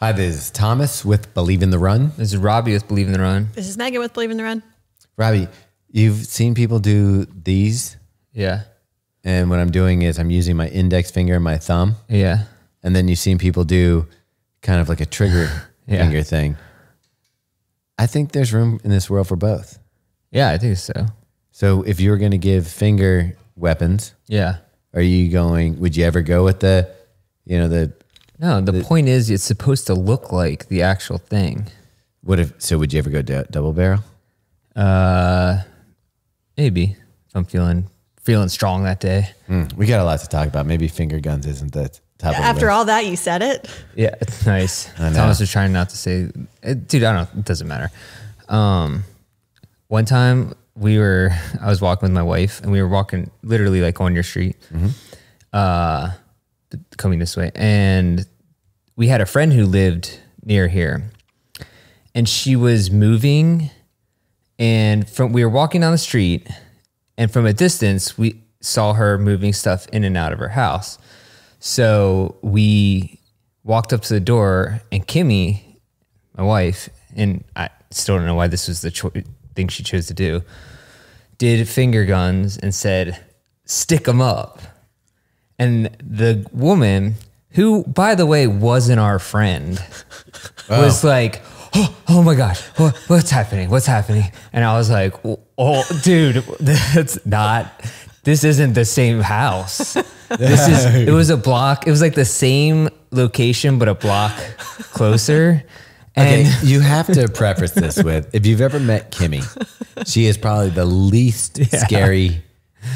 Hi, this is Thomas with Believe in the Run. This is Robbe with Believe in the Run. This is Megan with Believe in the Run. Robbe, you've seen people do these. Yeah. And what I'm doing is I'm using my index finger and my thumb. Yeah. And then you've seen people do kind of like a trigger finger thing. I think there's room in this world for both. Yeah, I think so. So if you were going to give finger weapons, are you going, would you ever go with the, you know, No, the point is it's supposed to look like the actual thing. So would you ever go double barrel? Maybe if I'm feeling strong that day. We got a lot to talk about. Maybe finger guns isn't the top of the After list. all that, you said it. Yeah, it's nice. Thomas was trying not to say, dude, I don't know. It doesn't matter. One time I was walking with my wife and we were walking literally like on your street, coming this way. And we had a friend who lived near here and she was moving, and we were walking down the street, and from a distance, we saw her moving stuff in and out of her house. So we walked up to the door, and Kimmy, my wife, and I still don't know why this was the thing she chose to do, did finger guns and said, "Stick them up." And the woman, who, by the way, wasn't our friend, was like, oh my gosh, what's happening? What's happening? And I was like, oh, dude, this isn't the same house. It was a block. It was like the same location, but a block closer. Okay, you have to preface this with, if you've ever met Kimmy, she is probably the least scary.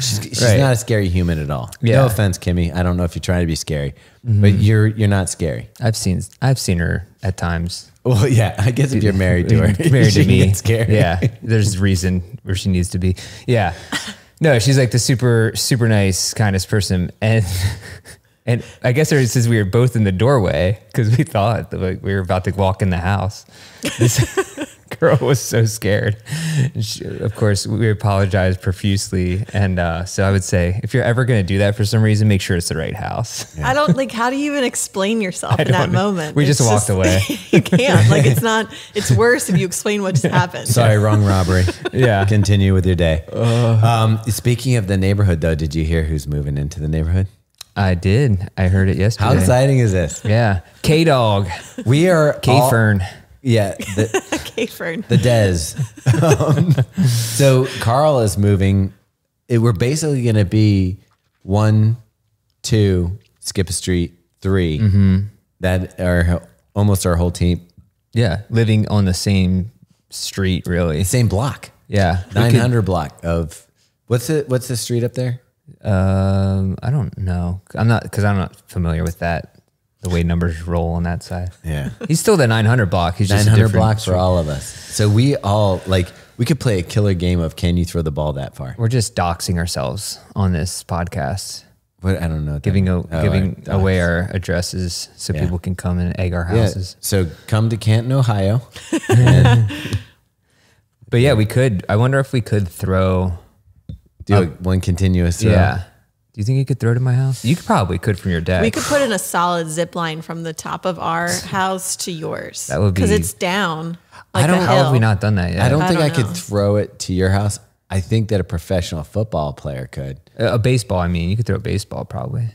She's not a scary human at all. Yeah. No offense, Kimmy. I don't know if you're trying to be scary, but you're not scary. I've seen her at times. Well, yeah, I guess if you're married to her, married she to me, gets scary. Yeah, there's a reason where she needs to be. Yeah, no, she's like the super nice, kindest person, and I guess it says we were both in the doorway because we thought that we were about to walk in the house. This girl was so scared. Of course, we apologized profusely, and so I would say if you're ever going to do that for some reason, make sure it's the right house. Yeah. I don't like. How do you even explain yourself in that moment? We just walked away. You can't. Like it's worse if you explain what just happened. Sorry, wrong robbery. Yeah. Continue with your day. Speaking of the neighborhood, though, did you hear who's moving into the neighborhood? I did. I heard it yesterday. How exciting is this? Yeah. K-Dog. We are K-Fern. Yeah. K-Fern. The Dez. So Carl is moving. We're basically going to be 1, 2, skip a street, 3. That are almost our whole team. Yeah. Living on the same street, really. Same block. Yeah. 900 block of, what's the street up there? I don't know. I'm not familiar with that. The way numbers roll on that side. Yeah. He's still the 900 block. He's just 900 block for all of us. So we all we could play a killer game of can you throw the ball that far? We're just doxing ourselves on this podcast. What I don't know. Giving away our addresses so people can come and egg our houses. Yeah. So come to Canton, Ohio. But yeah, we could. I wonder if we could throw. Do one continuous throw. Yeah. Do you think you could throw to my house? You probably could from your deck. We could put in a solid zip line from the top of our house to yours. That would be, because it's down. Like how have we not done that yet? I don't think I could throw it to your house. I think that a professional football player could. A baseball, I mean, you could throw a baseball probably.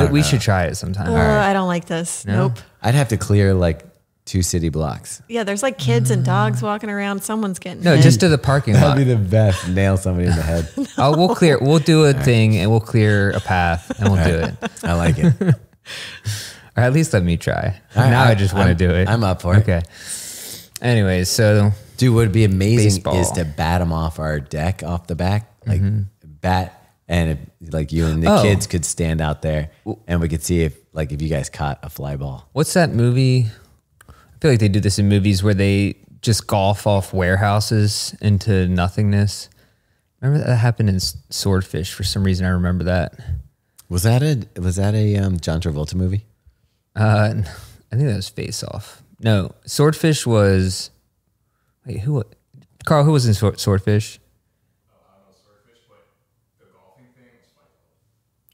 We should try it sometime. Oh, right. I don't like this. No? Nope. I'd have to clear like 2 city blocks. Yeah, there's like kids and dogs walking around. Someone's getting hit. Just to the parking lot. That'd be the best. Nail somebody in the head. We'll do a thing and we'll clear a path and we'll do it. I like it. Or at least let me try. Now I just want to do it. I'm up for it. Okay. Anyways, so dude, what would be amazing baseball is to bat them off our deck off the back, like bat, and like you and the kids could stand out there and we could see if you guys caught a fly ball. What's that movie? I feel like they do this in movies where they just golf off warehouses into nothingness. Remember that happened in Swordfish for some reason. I remember that. Was that a John Travolta movie? I think that was Face Off. No, Swordfish was. Wait, Carl, who was in Swordfish? I don't know Swordfish, but the golfing thing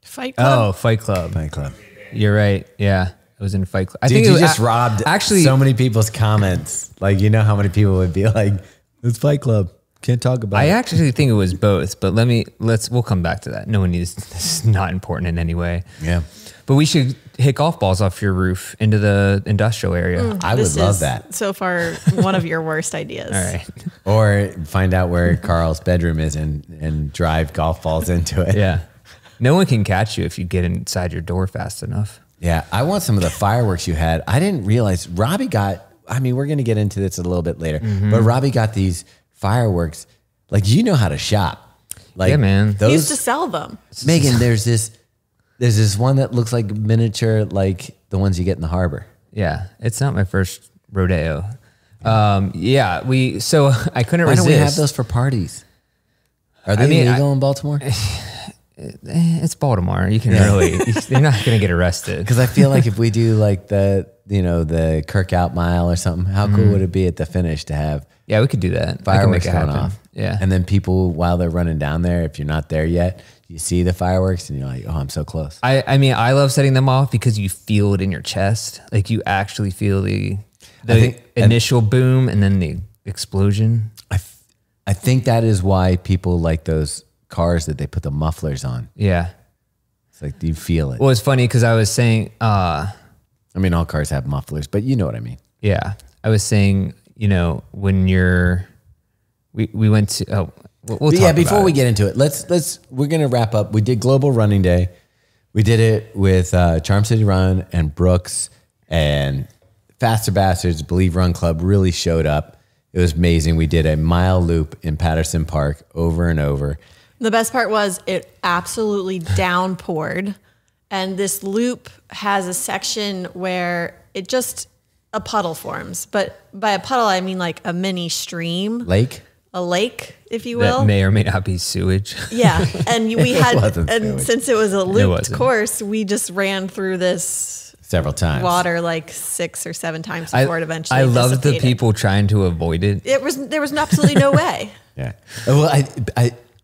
was Fight Club. Oh, Fight Club. Fight Club. You're right. Yeah. I was in Fight Club. I Dude, think you it just was, robbed actually so many people's comments. Like, you know how many people would be like, it's Fight Club. Can't talk about I it. actually think it was both, but we'll come back to that. No one needs, this is not important in any way. Yeah. But we should hit golf balls off your roof into the industrial area. I would This love is that. So far, one of your worst ideas. All right. Or find out where Carl's bedroom is and drive golf balls into it. Yeah. No one can catch you if you get inside your door fast enough. Yeah. I want some of the fireworks you had. I didn't realize Robbie got, I mean, we're going to get into this a little bit later, but Robbie got these fireworks. Like, you know how to shop. Like, Yeah, man. He used to sell them. Megan, there's this one that looks like miniature, like the ones you get in the harbor. Yeah. It's not my first rodeo. Yeah. So I couldn't Why resist. don't we have those for parties? Are they illegal in Baltimore? It's Baltimore. You can really, you're not going to get arrested. Because I feel like if we do like the Kirk Out Mile or something, how cool would it be at the finish to have Yeah, we could do that. I can fireworks make it going happen. off? Yeah. And then people, while they're running down there, if you're not there yet, you see the fireworks and you're like, oh, I'm so close. I mean, I love setting them off because you feel it in your chest. Like you actually feel the initial boom and then the explosion. I think that is why people like those cars that they put the mufflers on. Yeah. It's like, you feel it. Well, it's funny because I was saying, I mean, all cars have mufflers, but you know what I mean. yeah, I was saying, when we went to, we'll talk Before about we it. get into it, we're going to wrap up. We did Global Running Day. We did it with Charm City Run and Brooks and Faster Bastards, Believe Run Club really showed up. It was amazing. We did a mile loop in Patterson Park over and over. The best part was it absolutely downpoured. And this loop has a section where a puddle forms. But by a puddle, I mean like a mini stream, Lake? a lake, if you will. That may or may not be sewage. Yeah. And we wasn't and sewage. since it was a looped wasn't. course, we just ran through this Several times. water like 6 or 7 times before it eventually I love the dissipated. people trying to avoid it. There was absolutely no way. Yeah. Well,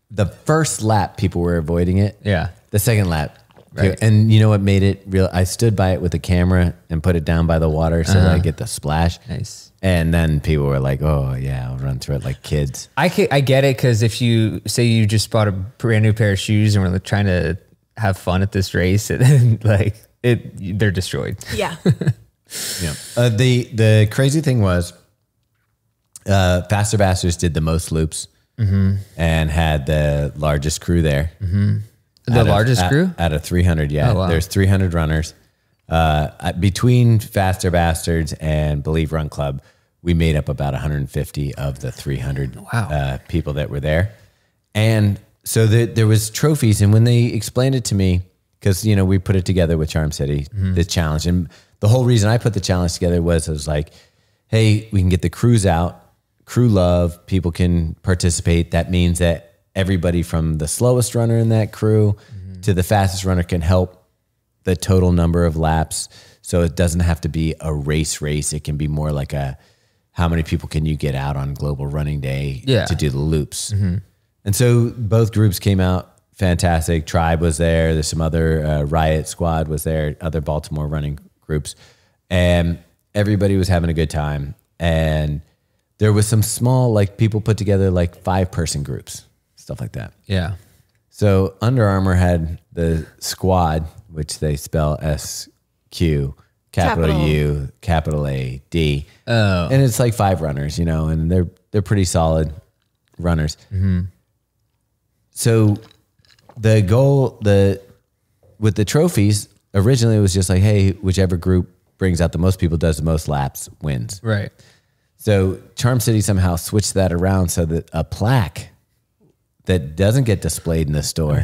the first lap, people were avoiding it. Yeah. The second lap. Right. And you know what made it real? I stood by it with a camera and put it down by the water so that I get the splash. Nice. And then people were like, oh, yeah, I'll run through it like kids. I get it because if you say you just bought a brand new pair of shoes and we're trying to have fun at this race, and they're destroyed. Yeah. Yeah. The crazy thing was, Faster Bastards did the most loops and had the largest crew there. The largest crew? Out of 300, yeah. Oh, wow. There's 300 runners. Between Faster Bastards and Believe Run Club, we made up about 150 of the 300 people that were there. And so there was trophies. And when they explained it to me, because, we put it together with Charm City, the challenge. And the whole reason I put the challenge together was, I was like, hey, we can get the crews out, crew love, people can participate. That means that everybody from the slowest runner in that crew to the fastest runner can help the total number of laps. So it doesn't have to be a race. It can be more like how many people can you get out on Global Running Day to do the loops. And so both groups came out fantastic. Tribe was there. There's some other Riot Squad was there, other Baltimore running groups. And everybody was having a good time. And there was some small, like people put together like 5-person groups, stuff like that. Yeah. So Under Armour had the squad, which they spell SQ, capital U, capital A, D. Oh. And it's like 5 runners, and they're pretty solid runners. So the goal, with the trophies, originally it was just like, hey, whichever group brings out the most people, does the most laps, wins. Right. So Charm City somehow switched that around so that a plaque that doesn't get displayed in the store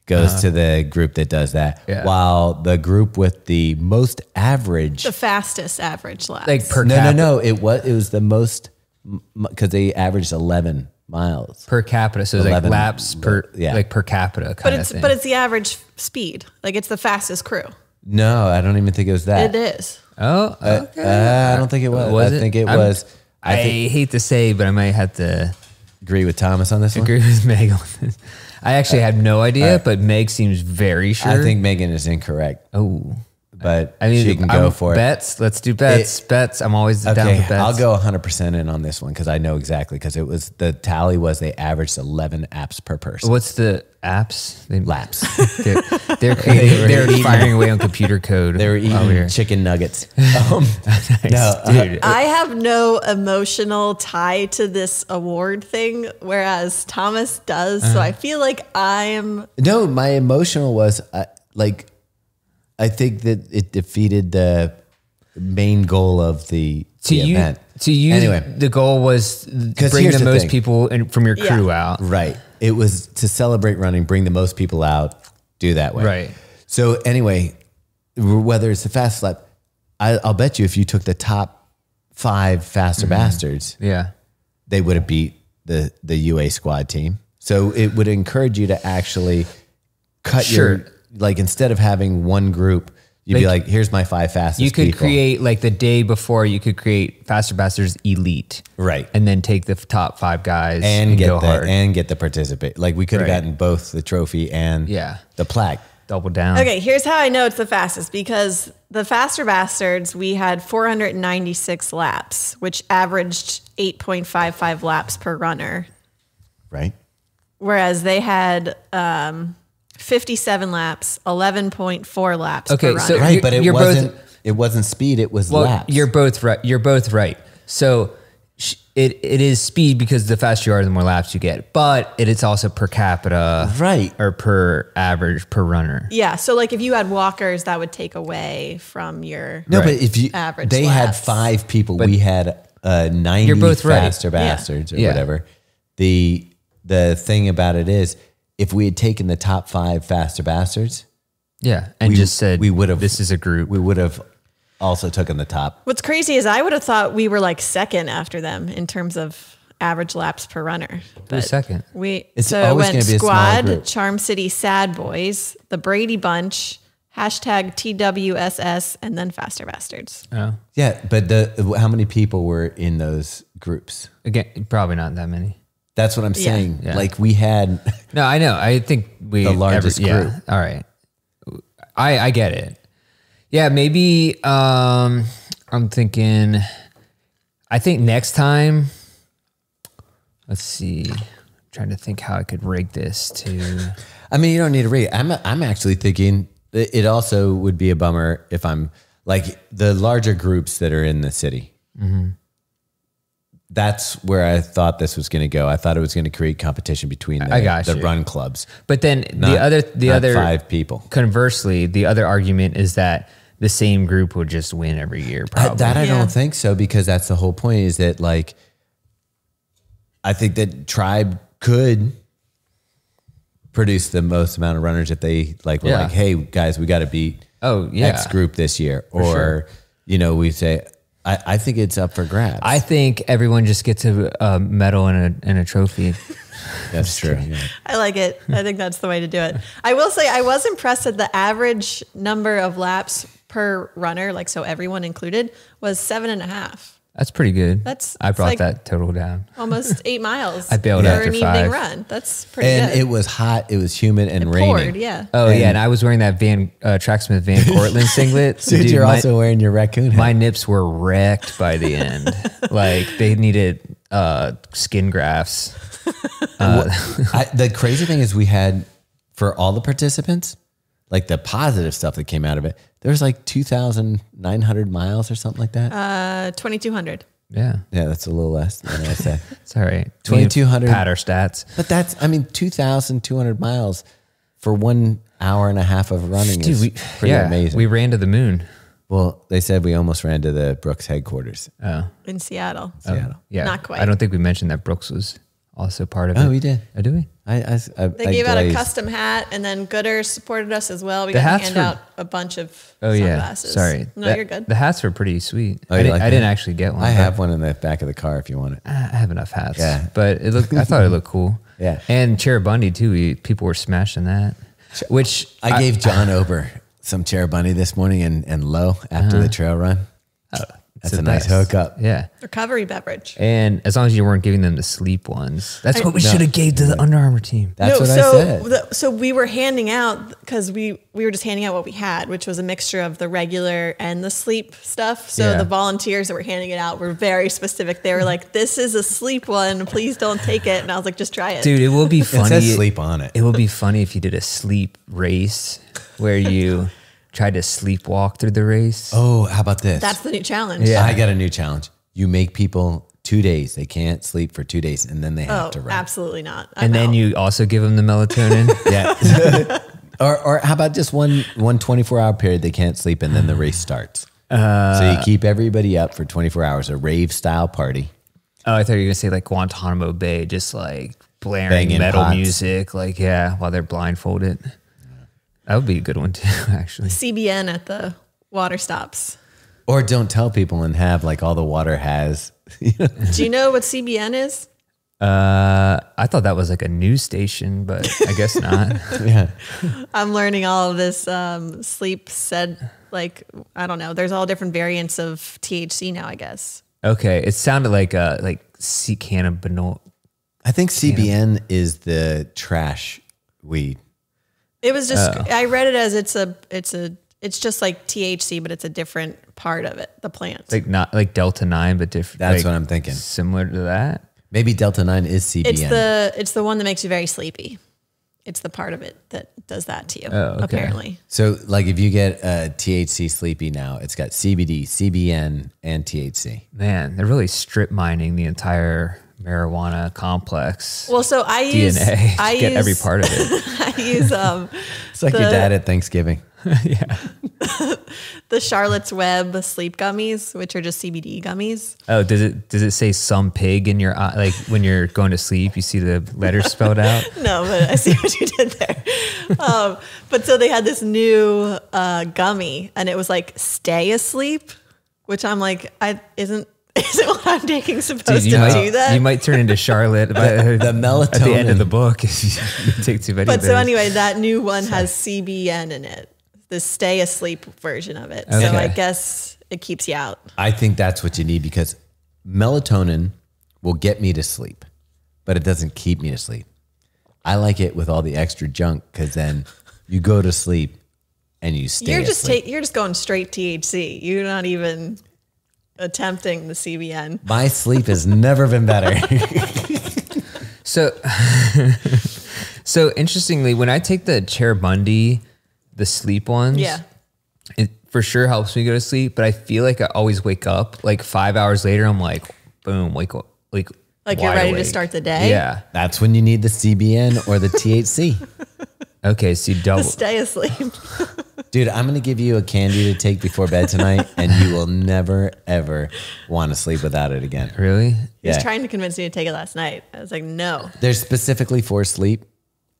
goes to the group that does that. Yeah. While the group with the most average, The fastest average lap. Like per capita. no, it was the most, because they averaged 11 miles. Per capita. So it's like 11 laps per capita kind of thing. But it's the average speed. Like it's the fastest crew. No, I don't even think it was that. It is. Oh, okay. I don't think it was. Was I it? think it I'm- was. I hate to say, but I might have to Agree with Thomas on this one. agree with Meg on this. I actually had no idea, but Meg seems very sure. I think Megan is incorrect. Oh, but I mean, she can go for bets. Let's do bets. Bets. I'm always down for bets. I'll go 100% in on this one because I know exactly, because it was the tally was they averaged 11 apps per person. What's the apps? Laps. They're creating. They're firing away on computer code. They were eating chicken nuggets. Nice. No, Dude. I have no emotional tie to this award thing, whereas Thomas does. So I feel like I'm. No, my emotional was I think that it defeated the main goal of the event. To you, anyway, the goal was bring here's the the most thing. people from your crew out. Right. It was to celebrate running, bring the most people out, do that way. Right. So anyway, whether it's the fast lap, I'll bet you if you took the top 5 faster bastards, Yeah. they would have beat the UA squad team. So it would encourage you to actually cut your, like, instead of having one group, you'd be like, here's my 5 fastest You could people. create, like the day before, you could create Faster Bastards Elite. Right. And then take the top 5 guys and go hard. get the participate. Like we could have gotten both the trophy and the plaque. Double down. Okay, here's how I know it's the fastest, because the Faster Bastards, we had 496 laps, which averaged 8.55 laps per runner, Right. whereas they had 57 laps, 11.4 laps per runner. so Right, but you're it wasn't speed, it was well, laps. you're both right. You're both right. So it is speed because the faster you are, the more laps you get. But it is also per capita, Right. or per average per runner. Yeah, so like if you had walkers, that would take away from your No, but if you average they had laps. 5 people, we had 90 You're both right. faster bastards or Yeah. whatever. The thing about it is, if we had taken the top 5 faster bastards, Yeah, and just said we would have. this is a group. We would have also taken the top. What's crazy is I would have thought we were like second after them in terms of average laps per runner. Who's second? It's So it always went gonna be a small Squad, group. Charm City Sad Boys, the Brady Bunch, hashtag TWSS, and then Faster Bastards. Oh, Yeah, but how many people were in those groups? again, probably not that many. That's what I'm saying. Yeah. Like we had. No, I know. I think we The largest group. All right, I get it. Yeah, maybe I'm thinking. I think next time. Let's see. I'm trying to think how I could rig this to. I mean, you don't need to read. I'm actually thinking that it also would be a bummer if I'm like the larger groups that are in the city. Mm-hmm. That's where I thought this was going to go. I thought it was going to create competition between the run clubs. But then Not the other 5 people. Conversely, the other argument is that the same group would just win every year. Probably. I Yeah. don't think so, because that's the whole point, is that like, I think that Tribe could produce the most amount of runners if they like were Yeah. like, hey guys, we got to beat X group this year. Or, sure. we say, I think it's up for grabs. I think everyone just gets a medal and a trophy. That's true. Yeah. I like it. I think that's the way to do it. I will say I was impressed that the average number of laps per runner, like so everyone included, was 7.5. That's pretty good. I brought like that total down. Almost 8 miles I bailed for after an evening 5. run. That's pretty And good. it was hot. It was humid and It raining. poured, yeah. Oh yeah, and I was wearing that Tracksmith Van Cortlandt singlet. So, Dude, you're my, also wearing your raccoon hat. my nips were wrecked by the end. Like they needed skin grafts. The crazy thing is we had, for all the participants, like the positive stuff that came out of it, there was like 2,900 miles or something like that. 2,200. Yeah, Yeah, that's a little less than I said. it's all right. 2,200 pad our stats. But that's, 2,200 miles for 1 hour and a half of running is pretty amazing. We ran to the moon. Well, they said we almost ran to the Brooks headquarters. Oh, In Seattle. Seattle. yeah. Not quite. I don't think we mentioned that Brooks was also part of it. Oh, we did. Oh, do we? They gave out a custom hat, and then Gooder supported us as well. We got to hats hand were- out a bunch of Oh yeah. sunglasses. Sorry. No, you're good. The hats were pretty sweet. Oh, I you didn't, like I didn't that? actually get one. I but have one in the back of the car if you want it. I have enough hats. Yeah. But it looked. I thought it looked cool. Yeah. And Bundy too. People were smashing that. Which I gave John Ober some Bunny this morning and low after the trail run. That's the a nice best. hookup. Yeah. Recovery beverage. And as long as you weren't giving them the sleep ones. That's what we No. should have gave to the Under Armour team. That's what I so said. so we were handing out because we were just handing out what we had, which was a mixture of the regular and the sleep stuff. So Yeah. the volunteers that were handing it out were very specific. They were like, "This is a sleep one. Please don't take it." And I was like, "Just try it." Dude, it will be It funny. says sleep on it. It will be funny if you did a sleep race where you tried to sleepwalk through the race. Oh, how about this? That's the new challenge. Yeah. I got a new challenge. You make people 2 days. They can't sleep for 2 days, and then they have Oh, to run. absolutely not. And then you also give them the melatonin. Yeah. or how about just one 24-hour period they can't sleep, and then the race starts. So you keep everybody up for 24 hours, a rave style party. Oh, I thought you were going to say like Guantanamo Bay, just like blaring Banging metal pots. music. Like, yeah, while they're blindfolded. That would be a good one too, actually. CBN at the water stops. Or don't tell people and have like all the water has. Do you know what CBN is? I thought that was like a news station, but I guess not. Yeah. I'm learning all of this sleep said, like, I don't know. There's all different variants of THC now, I guess. Okay, it sounded like cannabinol. I think CBN is the trash weed. It was just, I read it as it's just like THC, but it's a different part of it, the plant. Like not like Delta 9, but different. That's like, what I'm thinking. Similar to that. Maybe Delta 9 is CBN. It's the one that makes you very sleepy. It's the part of it that does that to you, okay. apparently. So like if you get THC Sleepy now, it's got CBD, CBN, and THC. Man, they're really strip mining the entire marijuana complex. Well, so I use DNA to get every part of it. I use It's like your dad at Thanksgiving. the Charlotte's Web sleep gummies, which are just CBD gummies. Oh, does it say some pig in your eye? Like when you're going to sleep, you see the letters spelled out? No, but I see what you did there. But so they had this new gummy, and it was like "Stay Asleep," which I'm like, isn't what I'm taking supposed Dude, to do that? You might turn into Charlotte by The melatonin. at the end of the book if you take too many. But of so those. anyway, that new one has CBN in it, the "Stay Asleep" version of it. So Okay. I guess it keeps you out. I think that's what you need because melatonin will get me to sleep, but it doesn't keep me to sleep. I like it with all the extra junk because then you go to sleep and you stay asleep. You're just going straight THC. You're not even attempting the CBN. My sleep has never been better. So, so interestingly, when I take the Cherubundi, the sleep ones, Yeah. it for sure helps me go to sleep. But I feel like I always wake up like 5 hours later. I'm like, boom, wake up, like Like you're wide ready to awake. start the day. Yeah. That's when you need the CBN or the THC. Okay. So you double. To stay asleep. Dude, I'm going to give you a candy to take before bed tonight, and you will never, ever want to sleep without it again. Really? He was Yeah. trying to convince me to take it last night. I was like, no. They're specifically for sleep,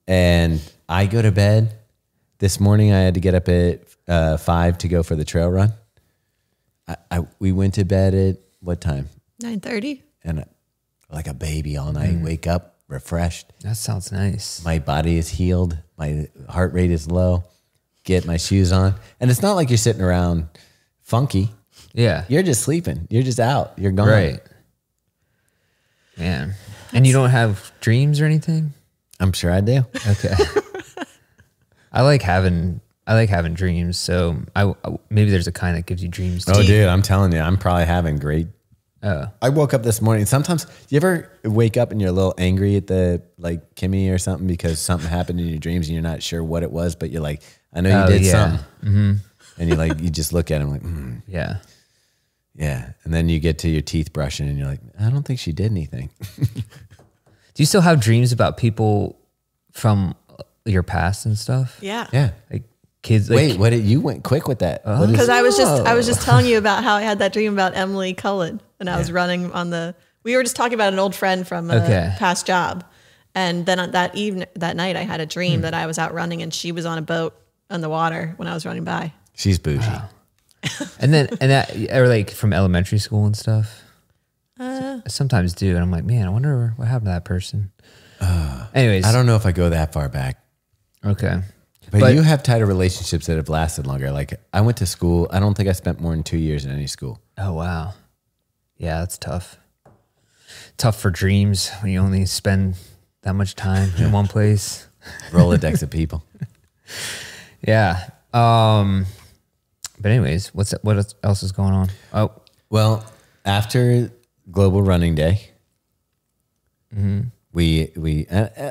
and I go to bed. This morning, I had to get up at 5 to go for the trail run. We went to bed at what time? 9:30. And like a baby all night, wake up refreshed. That sounds nice. My body is healed. My heart rate is low. Get my shoes on. And it's not like you're sitting around funky. Yeah. You're just sleeping. You're just out. You're gone. Right. Man. And you don't have dreams or anything? I'm sure I do. Okay. I like having dreams. So I maybe there's a kind that gives you dreams too. Oh, dude, I'm telling you, I'm probably having great. Oh. I woke up this morning. Sometimes, you ever wake up and you're a little angry at the like Kimmy or something because something happened in your dreams and you're not sure what it was, but you're like, I know you did something. Mm-hmm. And you just look at him like, Yeah. yeah. And then you get to your teeth brushing and you're like, I don't think she did anything. Do you still have dreams about people from your past and stuff? Yeah. Yeah. Like kids. Like, Wait, what did you went quick with that? What is- Because I was just telling you about how I had that dream about Emily Cullen, and I was running on the. We were just talking about an old friend from a Okay. past job, and then on that night, I had a dream that I was out running, and she was on a boat on the water when I was running by. She's bougie. and that or like from elementary school and stuff. I sometimes do, and I'm like, man, I wonder what happened to that person. Anyways, I don't know if I go that far back. Okay. But you have tighter relationships that have lasted longer. Like I went to school. I don't think I spent more than 2 years in any school. Oh, wow. Yeah, that's tough. Tough for dreams when you only spend that much time in one place. Rolodex of people. Yeah. But anyways, what else is going on? Oh, Well, after Global Running Day, we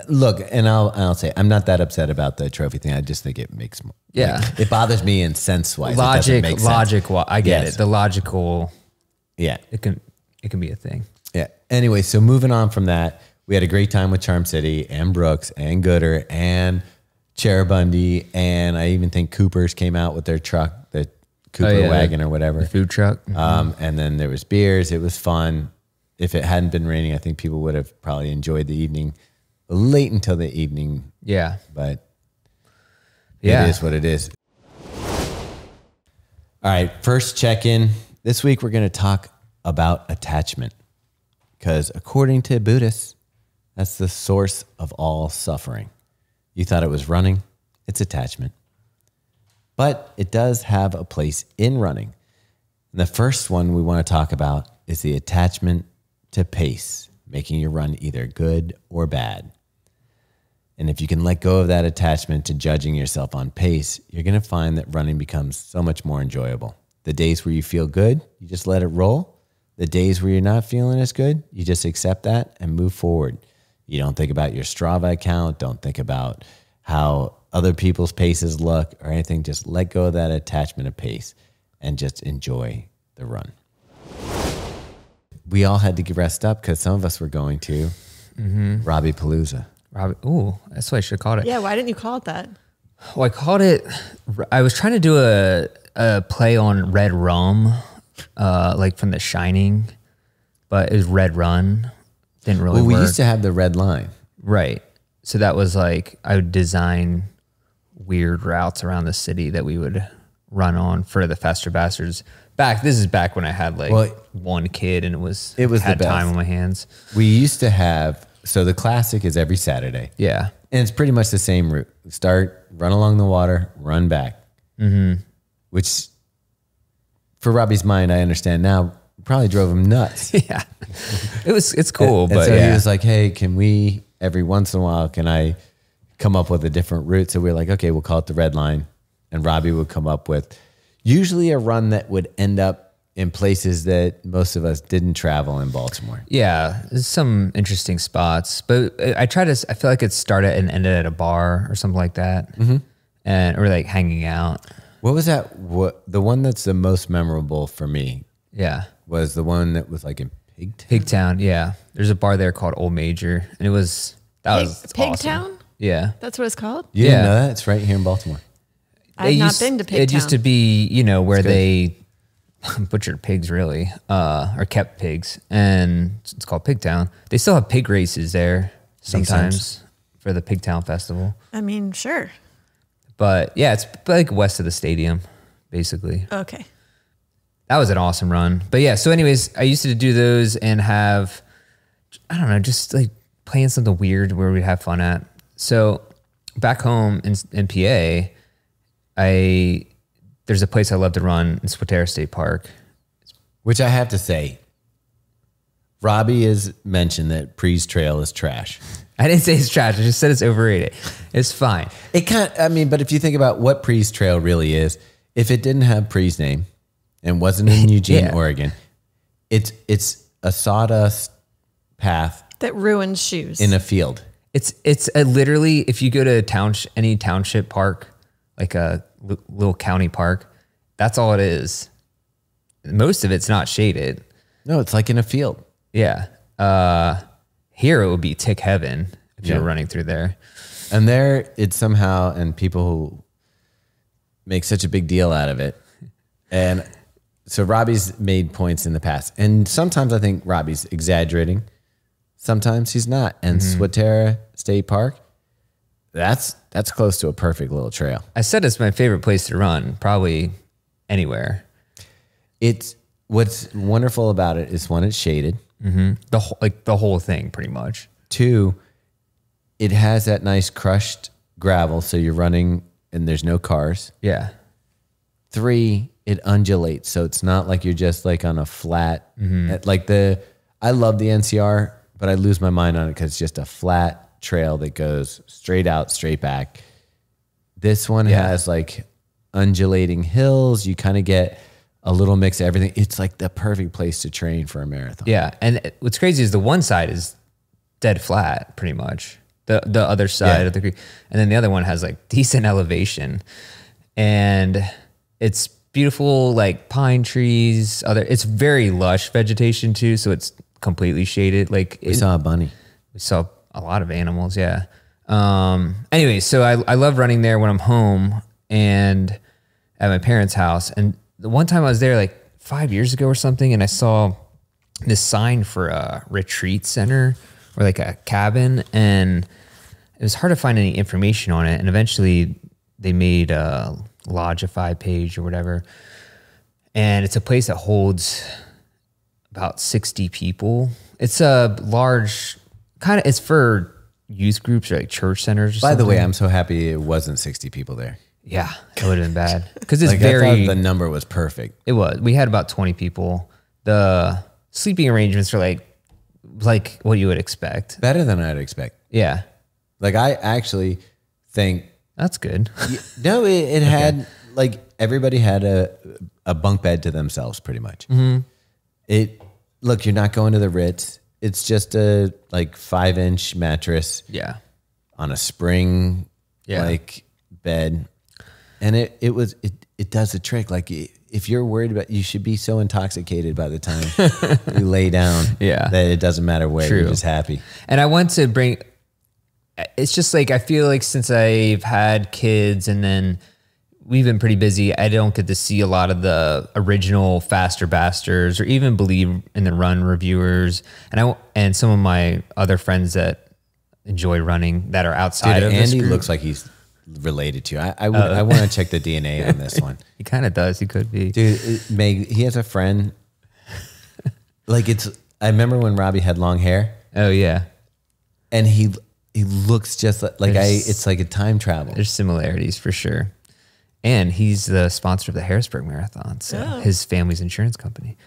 look, and I'll say I'm not that upset about the trophy thing. I just think it makes more. Yeah. like, it bothers me in sense wise. logic. I get Yes. it. The logical. Yeah, It can be a thing. yeah. Anyway, so moving on from that, we had a great time with Charm City and Brooks and Gooder and Cherubundi, and I even think Cooper's came out with their truck, the Cooper wagon or whatever. The food truck. And then there was beers. It was fun. If it hadn't been raining, I think people would have probably enjoyed the evening, late until the evening. Yeah. But Yeah. it is what it is. All right, first check-in. This week we're going to talk about attachment because according to Buddhists, that's the source of all suffering. You thought it was running, it's attachment. But it does have a place in running. And the first one we want to talk about is the attachment to pace, making your run either good or bad. And if you can let go of that attachment to judging yourself on pace, you're going to find that running becomes so much more enjoyable. The days where you feel good, you just let it roll. The days where you're not feeling as good, you just accept that and move forward. You don't think about your Strava account. Don't think about how other people's paces look or anything. Just let go of that attachment of pace and just enjoy the run. We all had to get rest up because some of us were going to Robbe Palooza. Ooh, that's what I should have called it. Yeah, why didn't you call it that? Well, I called it. I was trying to do a play on Red Rum, like from The Shining, but it was Red Run. Didn't really Well, we work. used to have the red line. Right. So that was like I would design weird routes around the city that we would run on for the Faster Bastards. This is back when I had like one kid and it was the had best. time on my hands. We used to have, so the classic is every Saturday. Yeah. And it's pretty much the same route. Start, run along the water, run back. Which, for Robbie's mind, I understand now, probably drove him nuts. Yeah. It's cool, And but so yeah. he was like, hey, can we, every once in a while, can I come up with a different route? So we were like, okay, we'll call it the red line. And Robbie would come up with usually a run that would end up in places that most of us didn't travel in Baltimore. Yeah, there's some interesting spots, but I feel like it started and ended at a bar or something like that, or like hanging out. What was that? The one that's the most memorable for me Yeah, was the one that was like in Pigtown. Pigtown. Yeah, there's a bar there called Old Major, and that was Pigtown? awesome. Yeah, That's what it's called? You didn't Yeah. know that? It's right here in Baltimore. I've not been to Pigtown. It used to be, where they butchered pigs, really, or kept pigs, and it's called Pigtown. They still have pig races there sometimes for the Pigtown Festival. I mean, sure. But yeah, it's like west of the stadium, basically. Okay. That was an awesome run. But yeah, so anyways, I used to do those and have, I don't know, just like playing something weird where we'd have fun at. So back home in PA, there's a place I love to run in Swatara State Park. Which I have to say, Robbie has mentioned that Pre's Trail is trash. I didn't say it's trash. I just said it's overrated. It's fine. But if you think about what Pre's Trail really is, if it didn't have Pre's name and wasn't in Eugene, Yeah. Oregon, it's a sawdust path That ruins shoes. in a field. It's literally, if you go to any township park, like a little county park, that's all it is. Most of it's not shaded. No, it's like in a field. Yeah. Here it would be tick heaven if you Yeah. were running through there. And there, it's somehow, and people who make such a big deal out of it. And so Robbie's made points in the past. And sometimes I think Robbie's exaggerating. Sometimes he's not. And Swatara State Park, that's close to a perfect little trail. I said it's my favorite place to run, probably anywhere. It's what's wonderful about it is one, it's shaded. The whole thing, pretty much. Two, it has that nice crushed gravel, so you're running and there's no cars. Yeah. 3, it undulates, so it's not like you're just like on a flat. I love the NCR, but I lose my mind on it because it's just a flat trail that goes straight out, straight back. This one has like undulating hills. You kind of get a little mix of everything. It's like the perfect place to train for a marathon. Yeah, and what's crazy is the one side is dead flat, pretty much. The other side of the creek, and then the other one has like decent elevation, and it's beautiful, like pine trees. It's very lush vegetation too, so it's completely shaded. Like We saw a bunny. we saw a lot of animals. Yeah. Anyway, so I love running there when I'm home and at my parents' house. And the one time I was there like 5 years ago or something, and I saw this sign for a retreat center or like a cabin, and it was hard to find any information on it. And eventually they made a Lodgify page or whatever. And it's a place that holds about 60 people. It's a large it's for youth groups or like church centers or By the way, something. I'm so happy it wasn't 60 people there. Yeah, it would have been bad. Because it's Like, I thought the number was perfect. it was. We had about 20 people. The sleeping arrangements are like what you would expect. Better than I'd expect. Yeah, Like, I actually think, that's good. no, it had, like, everybody had a bunk bed to themselves pretty much. Look, you're not going to the Ritz. It's just a, like, 5-inch mattress Yeah. on a spring, like, bed. And it does the trick. Like, if you're worried about, you should be so intoxicated by the time you lay down that it doesn't matter where. True. You're just happy. And I want to bring, it's just like, I feel like since I've had kids and then we've been pretty busy, I don't get to see a lot of the original Faster Bastards or even Believe in the Run reviewers. And some of my other friends that enjoy running that are outside of this Andy group. looks like he's related to you. I want to check the DNA on this one. He kind of does. He could be. Dude, Meg, he has a friend. Like, I remember when Robbie had long hair, Oh yeah. and he looks just like it's like a time travel. There's similarities for sure. And he's the sponsor of the Harrisburg Marathon. So his family's insurance company.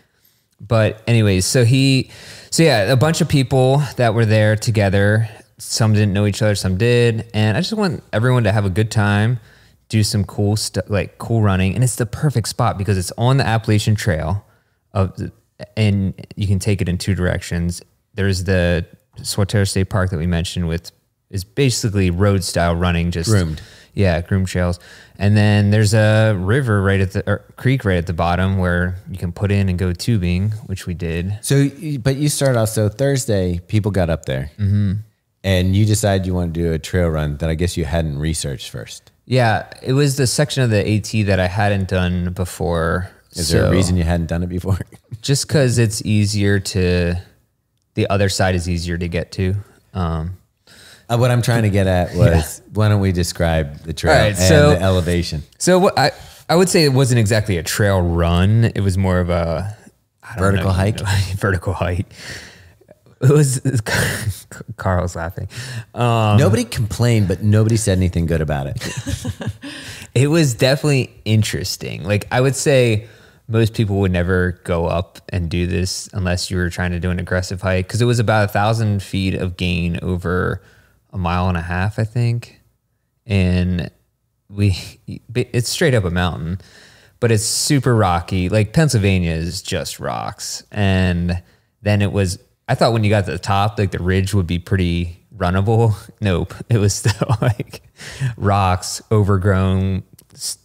But anyways, so yeah, a bunch of people that were there together. Some didn't know each other, some did. And I just want everyone to have a good time, do some cool stuff, like cool running. And it's the perfect spot because it's on the Appalachian Trail and you can take it in 2 directions. There's the Swatara State Park that we mentioned is basically road style running, just Groomed. Yeah, groomed trails. And then there's a river creek right at the bottom where you can put in and go tubing, which we did. So, but you started off, so Thursday, people got up there. Mm-hmm. And you decided you want to do a trail run that I guess you hadn't researched first. Yeah, it was the section of the AT that I hadn't done before. Is there a reason you hadn't done it before? Just because it's the other side is easier to get to. What I'm trying to get at was, why don't we describe the trail and the elevation? So what I would say it wasn't exactly a trail run. It was more of a Vertical hike? Vertical hike. It was Carl's laughing. Nobody complained, but nobody said anything good about it. It was definitely interesting. Like, I would say most people would never go up and do this unless you were trying to do an aggressive hike, because it was about 1,000 feet of gain over 1.5 miles, I think. And it's straight up a mountain, but it's super rocky. Like, Pennsylvania is just rocks. And then I thought when you got to the top, like the ridge would be pretty runnable. Nope. It was still like rocks, overgrown.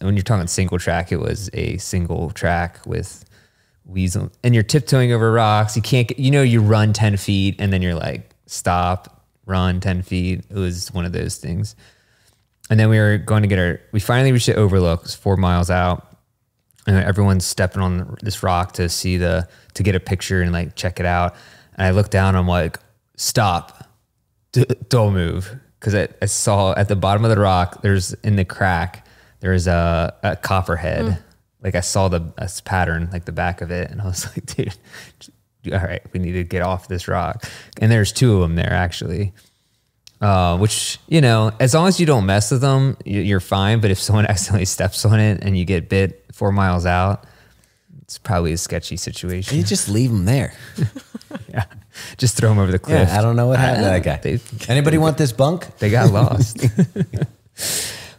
When you're talking single track, it was a single track with weasel, and you're tiptoeing over rocks. You can't get, you run 10 feet and then you're like, stop, run 10 feet. It was one of those things. And then we were going to we finally reached the overlook. It was 4 miles out, and everyone's stepping on this rock to get a picture and like check it out. And I looked down and I'm like, stop, don't move. Cause I saw at the bottom of the rock, in the crack, there's a copperhead. Like, I saw a pattern, like the back of it. And I was like, dude, all right, we need to get off this rock. And there's 2 of them there actually. which, you know, as long as you don't mess with them, you're fine. But if someone accidentally steps on it and you get bit 4 miles out, it's probably a sketchy situation. You just leave them there. Yeah, just throw them over the cliff. Yeah, I don't know what happened to that guy. Anybody want this bunk? They got lost.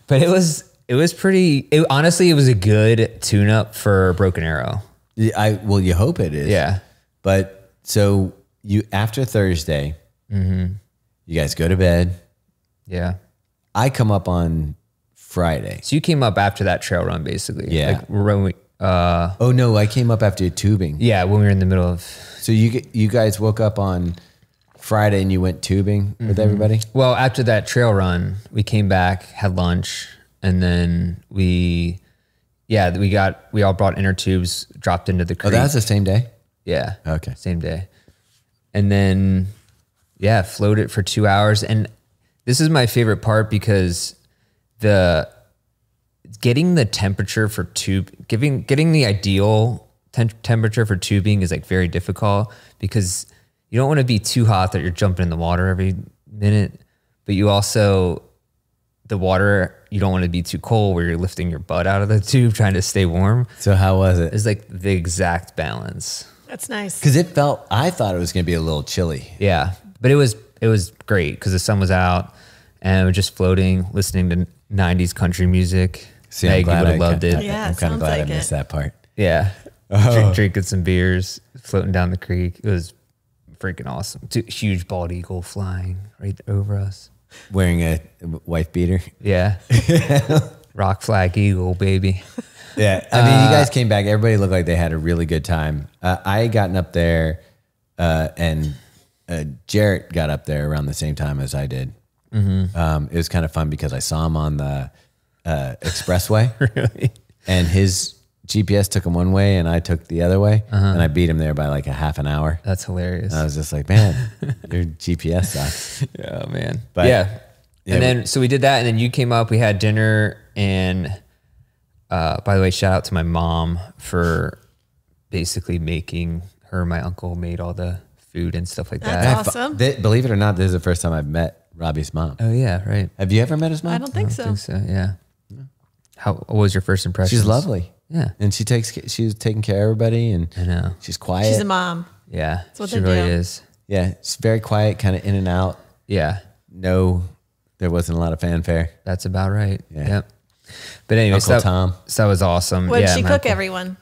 But it was pretty. Honestly, it was a good tune-up for Broken Arrow. Well, you hope it is. Yeah. But so you after Thursday, you guys go to bed. Yeah. I come up on Friday. So you came up after that trail run, basically. Yeah. Like when we, Oh no, I came up after tubing. yeah, when we were in the middle of. So you guys woke up on Friday and you went tubing with everybody? Well, after that trail run, we came back, had lunch, and then we all brought inner tubes, dropped into the creek. Oh, that was the same day? Yeah. Okay. Same day. And then, yeah, floated for 2 hours. And this is my favorite part because getting the temperature for getting the ideal temperature for tubing is like very difficult because you don't want to be too hot that you're jumping in the water every minute, but you also, the water, you don't want to be too cold where you're lifting your butt out of the tube trying to stay warm. So how was it? It's like the exact balance. That's nice. Because I thought it was going to be a little chilly. Yeah, but it was great because the sun was out and we're just floating, listening to 90s country music. See, Meg, you would have loved it. Yeah, I'm kind of sounds glad like I missed it. that part. Yeah, drinking some beers, floating down the creek. It was freaking awesome. Huge bald eagle flying right over us. Wearing a wife beater. Yeah, rock flag eagle, baby. Yeah, I mean, you guys came back. Everybody looked like they had a really good time. I had gotten up there, and Jarrett got up there around the same time as I did. It was kind of fun because I saw him on the expressway, Really? and his GPS took him one way, and I took the other way, and I beat him there by like a half an hour. That's hilarious. I was just like, man, your GPS sucks. Yeah, man. But- yeah. Yeah. And then, so we did that, and then you came up, we had dinner, and by the way, shout out to my mom for basically making her and my uncle made all the food and stuff like that. That's awesome. Believe it or not, this is the first time I've met Robbie's mom. Oh, yeah, right. Have you ever met his mom? I don't think so. I think so, yeah. What was your first impression? She's lovely. Yeah. And she's taking care of everybody, and I know. she's quiet. She's a mom. Yeah. what She they really do. is. Yeah, it's very quiet, kind of in and out. Yeah. No, there wasn't a lot of fanfare. That's about right. Yeah. Yep. But anyway, Uncle Tom. So that was awesome. What did yeah, she my cook uncle- everyone?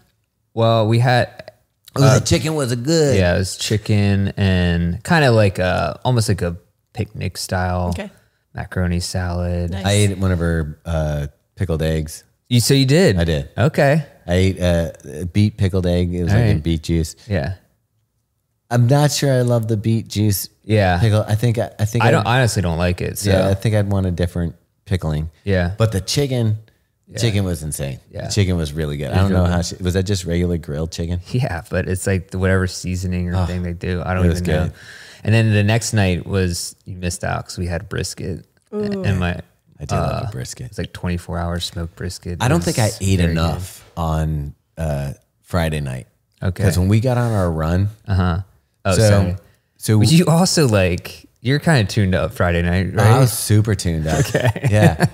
Well, we had, The chicken was a good. yeah, it was chicken and kind of like almost like a picnic style Okay. macaroni salad. Nice. I ate one of her pickled eggs. So you did? I did. Okay. I ate a beet pickled egg. It was All like in right. beet juice. Yeah. I'm not sure I love the beet juice Yeah. pickle. I think I honestly don't like it. So Yeah, I think I'd want a different pickling. Yeah. But the chicken was insane. Yeah. The chicken was really good. I don't know how was that just regular grilled chicken? yeah, but it's like whatever seasoning or thing they do. I don't it was even know. good. And then the next night was, you missed out because we had brisket. And I do love a brisket. it's like 24-hour smoked brisket. I don't It think I was ate very enough on Friday night. Okay. Because when we got on our run, good. Oh, so sorry. so But you also you're kind of tuned up Friday night, right? I was super tuned up. Okay. Yeah.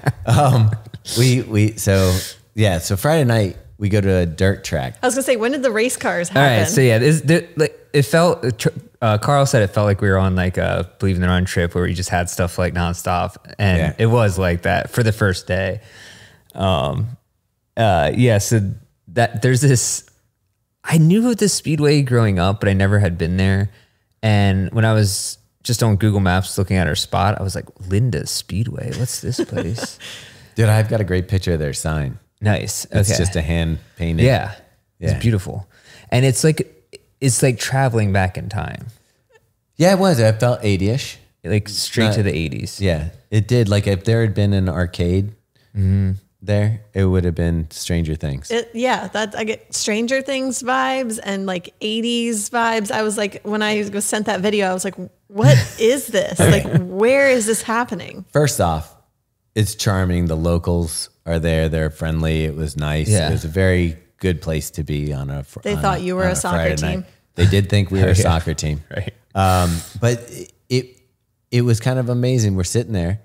So Friday night we go to a dirt track. I was gonna say, when did the race cars All happen? right. So yeah, it felt, Carl said it felt like we were on like a Believe in the Run trip where we just had stuff like nonstop. And Yeah. it was like that for the first day. So that there's this, I knew of this speedway growing up, but I never had been there. And when I was just on Google Maps looking at our spot, I was like, Linda's Speedway. What's this place? Dude, I've got a great picture of their sign. Nice. It's Okay. just a hand painted. Yeah. Yeah. It's beautiful. And it's like traveling back in time, Yeah, it was. I felt 80-ish. like straight to the 80s. Yeah, it did. Like if there had been an arcade there, it would have been Stranger Things. I get Stranger Things vibes and like 80s vibes. I was like, when I was sent that video, I was like, what is this? Like, where is this happening? First off, it's charming. The locals are there. They're friendly. It was nice. Yeah. It was a very good place to be on a They thought you were on a soccer Friday team. night. They did think we were a soccer team. Right. But it was kind of amazing. We're sitting there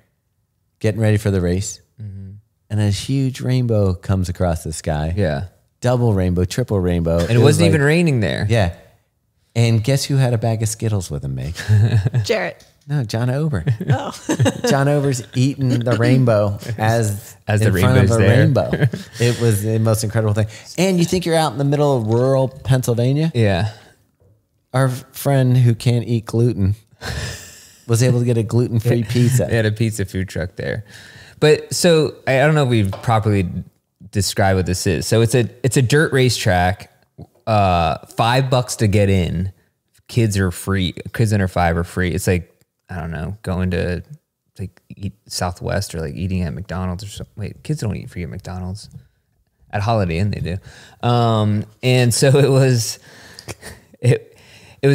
getting ready for the race, and a huge rainbow comes across the sky. Yeah. Double rainbow, triple rainbow. And it wasn't even raining there. Yeah. And guess who had a bag of Skittles with him, Meg? Jarrett. No, John Ober. Oh. John Ober's eating the rainbow as the in front of rainbow's a there. rainbow. It was the most incredible thing. And you think you're out in the middle of rural Pennsylvania? Yeah. Our friend who can't eat gluten was able to get a gluten-free pizza. They had a pizza food truck there. But so I don't know if we've properly described what this is. So it's a dirt racetrack, $5 to get in. Kids are free. Kids under 5 are free. It's like, I don't know, going to like eat Southwest or like eating at McDonald's or something. Wait, kids don't eat free at McDonald's. At Holiday Inn they do. And so it was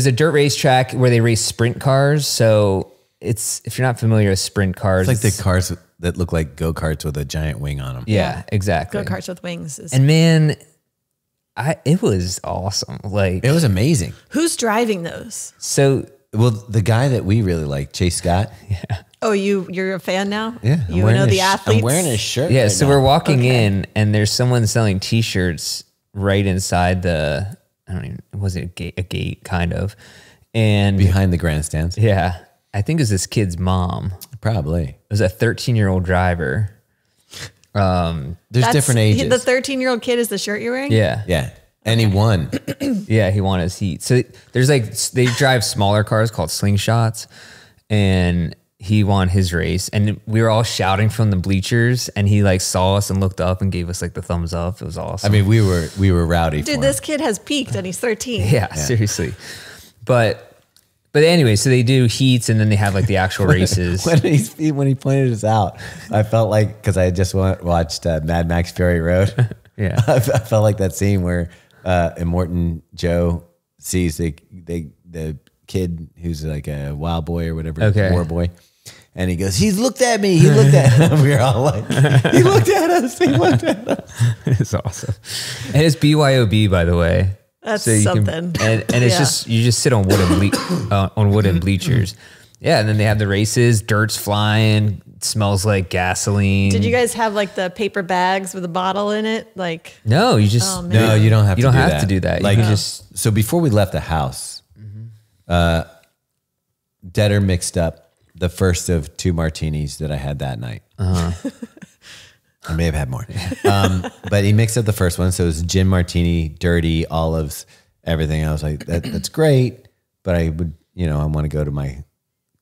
a dirt racetrack where they race sprint cars. So it's, if you're not familiar with sprint cars, It's like the cars that look like go-karts with a giant wing on them. yeah, exactly. Go-karts with wings. And man, it was awesome. Like It was amazing. Who's driving those? so. Well, the guy that we really like, Chase Scott. Oh, you're a fan now? Yeah. I'm You wearing know his- the athletes? I'm wearing his shirt. Yeah, right so now. we're walking Okay. in, and there's someone selling T-shirts right inside the. I don't even. Was it a gate kind of? And behind the grandstands. yeah, I think it was this kid's mom. Probably. It was a 13-year-old driver. There's different ages. The 13-year-old kid is the shirt you're wearing? Yeah, Yeah. And he won. yeah, he won his heat. So there's like they drive smaller cars called slingshots, and he won his race. And we were all shouting from the bleachers, and he like saw us and looked up and gave us like the thumbs up. It was awesome. I mean, we were rowdy for Dude, him. this kid has peaked and he's 13. Yeah, seriously. But anyway, so they do heats and then they have like the actual races. when he pointed us out, I felt like, because I had just watched Mad Max Fury Road. Yeah. I felt like that scene where Immortan Joe sees the kid who's like a wild boy or whatever, Okay. war boy. And he goes, he's looked at me. He looked at us. We were all like, he looked at us. He looked at us. It's awesome. And it's BYOB, by the way. That's you something. and it's Yeah. just, you just sit on wooden bleachers. Yeah. And then they have the races, dirt's flying, it smells like gasoline. Did you guys have like the paper bags with a bottle in it? Like, No, you just, Oh, man. No, you don't have You to don't do have that. to do that. You Like, can just, so before we left the house, Deader mixed up the first of 2 martinis that I had that night. I may have had more. But he mixed up the first one. So it was gin martini, dirty, olives, everything. I was like, that's great. But I would, I want to go to my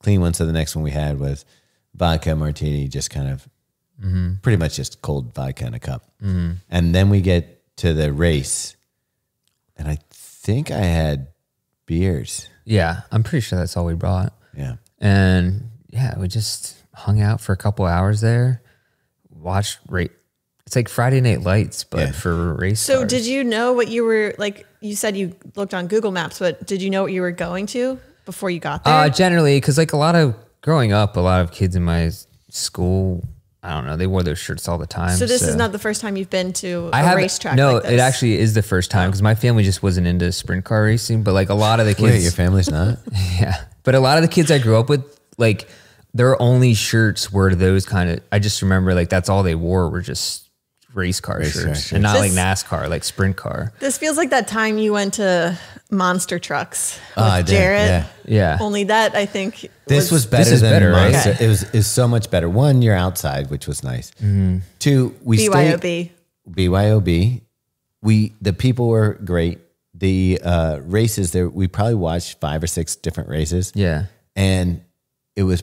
clean one. So the next one we had was vodka martini, just kind of pretty much just cold vodka in a cup. And then we get to the race. And I think I had beers. yeah, I'm pretty sure that's all we brought. Yeah. And yeah, we just hung out for a couple hours there, watched it's like Friday Night Lights, but Yeah. for race so cars. did you know what you were, like, you said you looked on Google Maps, but did you know what you were going to before you got there? Generally, because like growing up, a lot of kids in my school, I don't know, they wore those shirts all the time. so this is not the first time you've been to a haven't- racetrack No, like this? it actually is the first time because my family just wasn't into sprint car racing. But like a lot of the Wait, kids, your family's not? yeah. But a lot of the kids I grew up with, like their only shirts were those kind of. I just remember like that's all they wore were just race car Racetrack shirts, shirts. and not like This- NASCAR, like sprint car. This feels like that time you went to Monster Trucks with I did, Jarrett. yeah. Yeah, Only that I think This was better is than better, right? Monster. Okay. It was so much better. 1, you're outside, which was nice. 2, we stayed BYOB. BYOB. The people were great. The races there, we probably watched 5 or 6 different races. yeah. And it was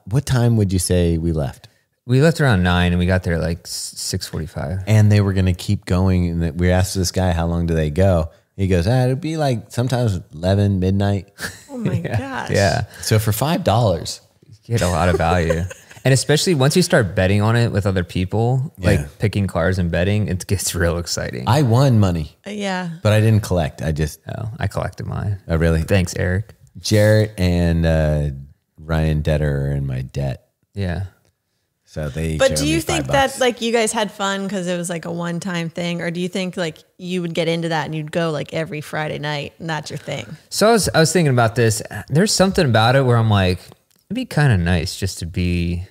what time would you say we left? We left around 9 and we got there like 6:45. And they were going to keep going. And we asked this guy, how long do they go? He goes, it'll be like sometimes 11, midnight. Oh my gosh. Yeah, So for $5, you get a lot of value. And especially once you start betting on it with other people, Yeah. like picking cars and betting, it gets real exciting. I won money, Yeah. but I didn't collect. I collected mine. I really, Thanks, Eric. Jarrett and Ryan Detter are in my debt. Yeah. So they. But showed do me you think $5. that like you guys had fun because it was like a one-time thing, or do you think like you would get into that and you'd go like every Friday night and that's your thing? So I was thinking about this. There's something about it where I'm like, It'd be kind of nice just to be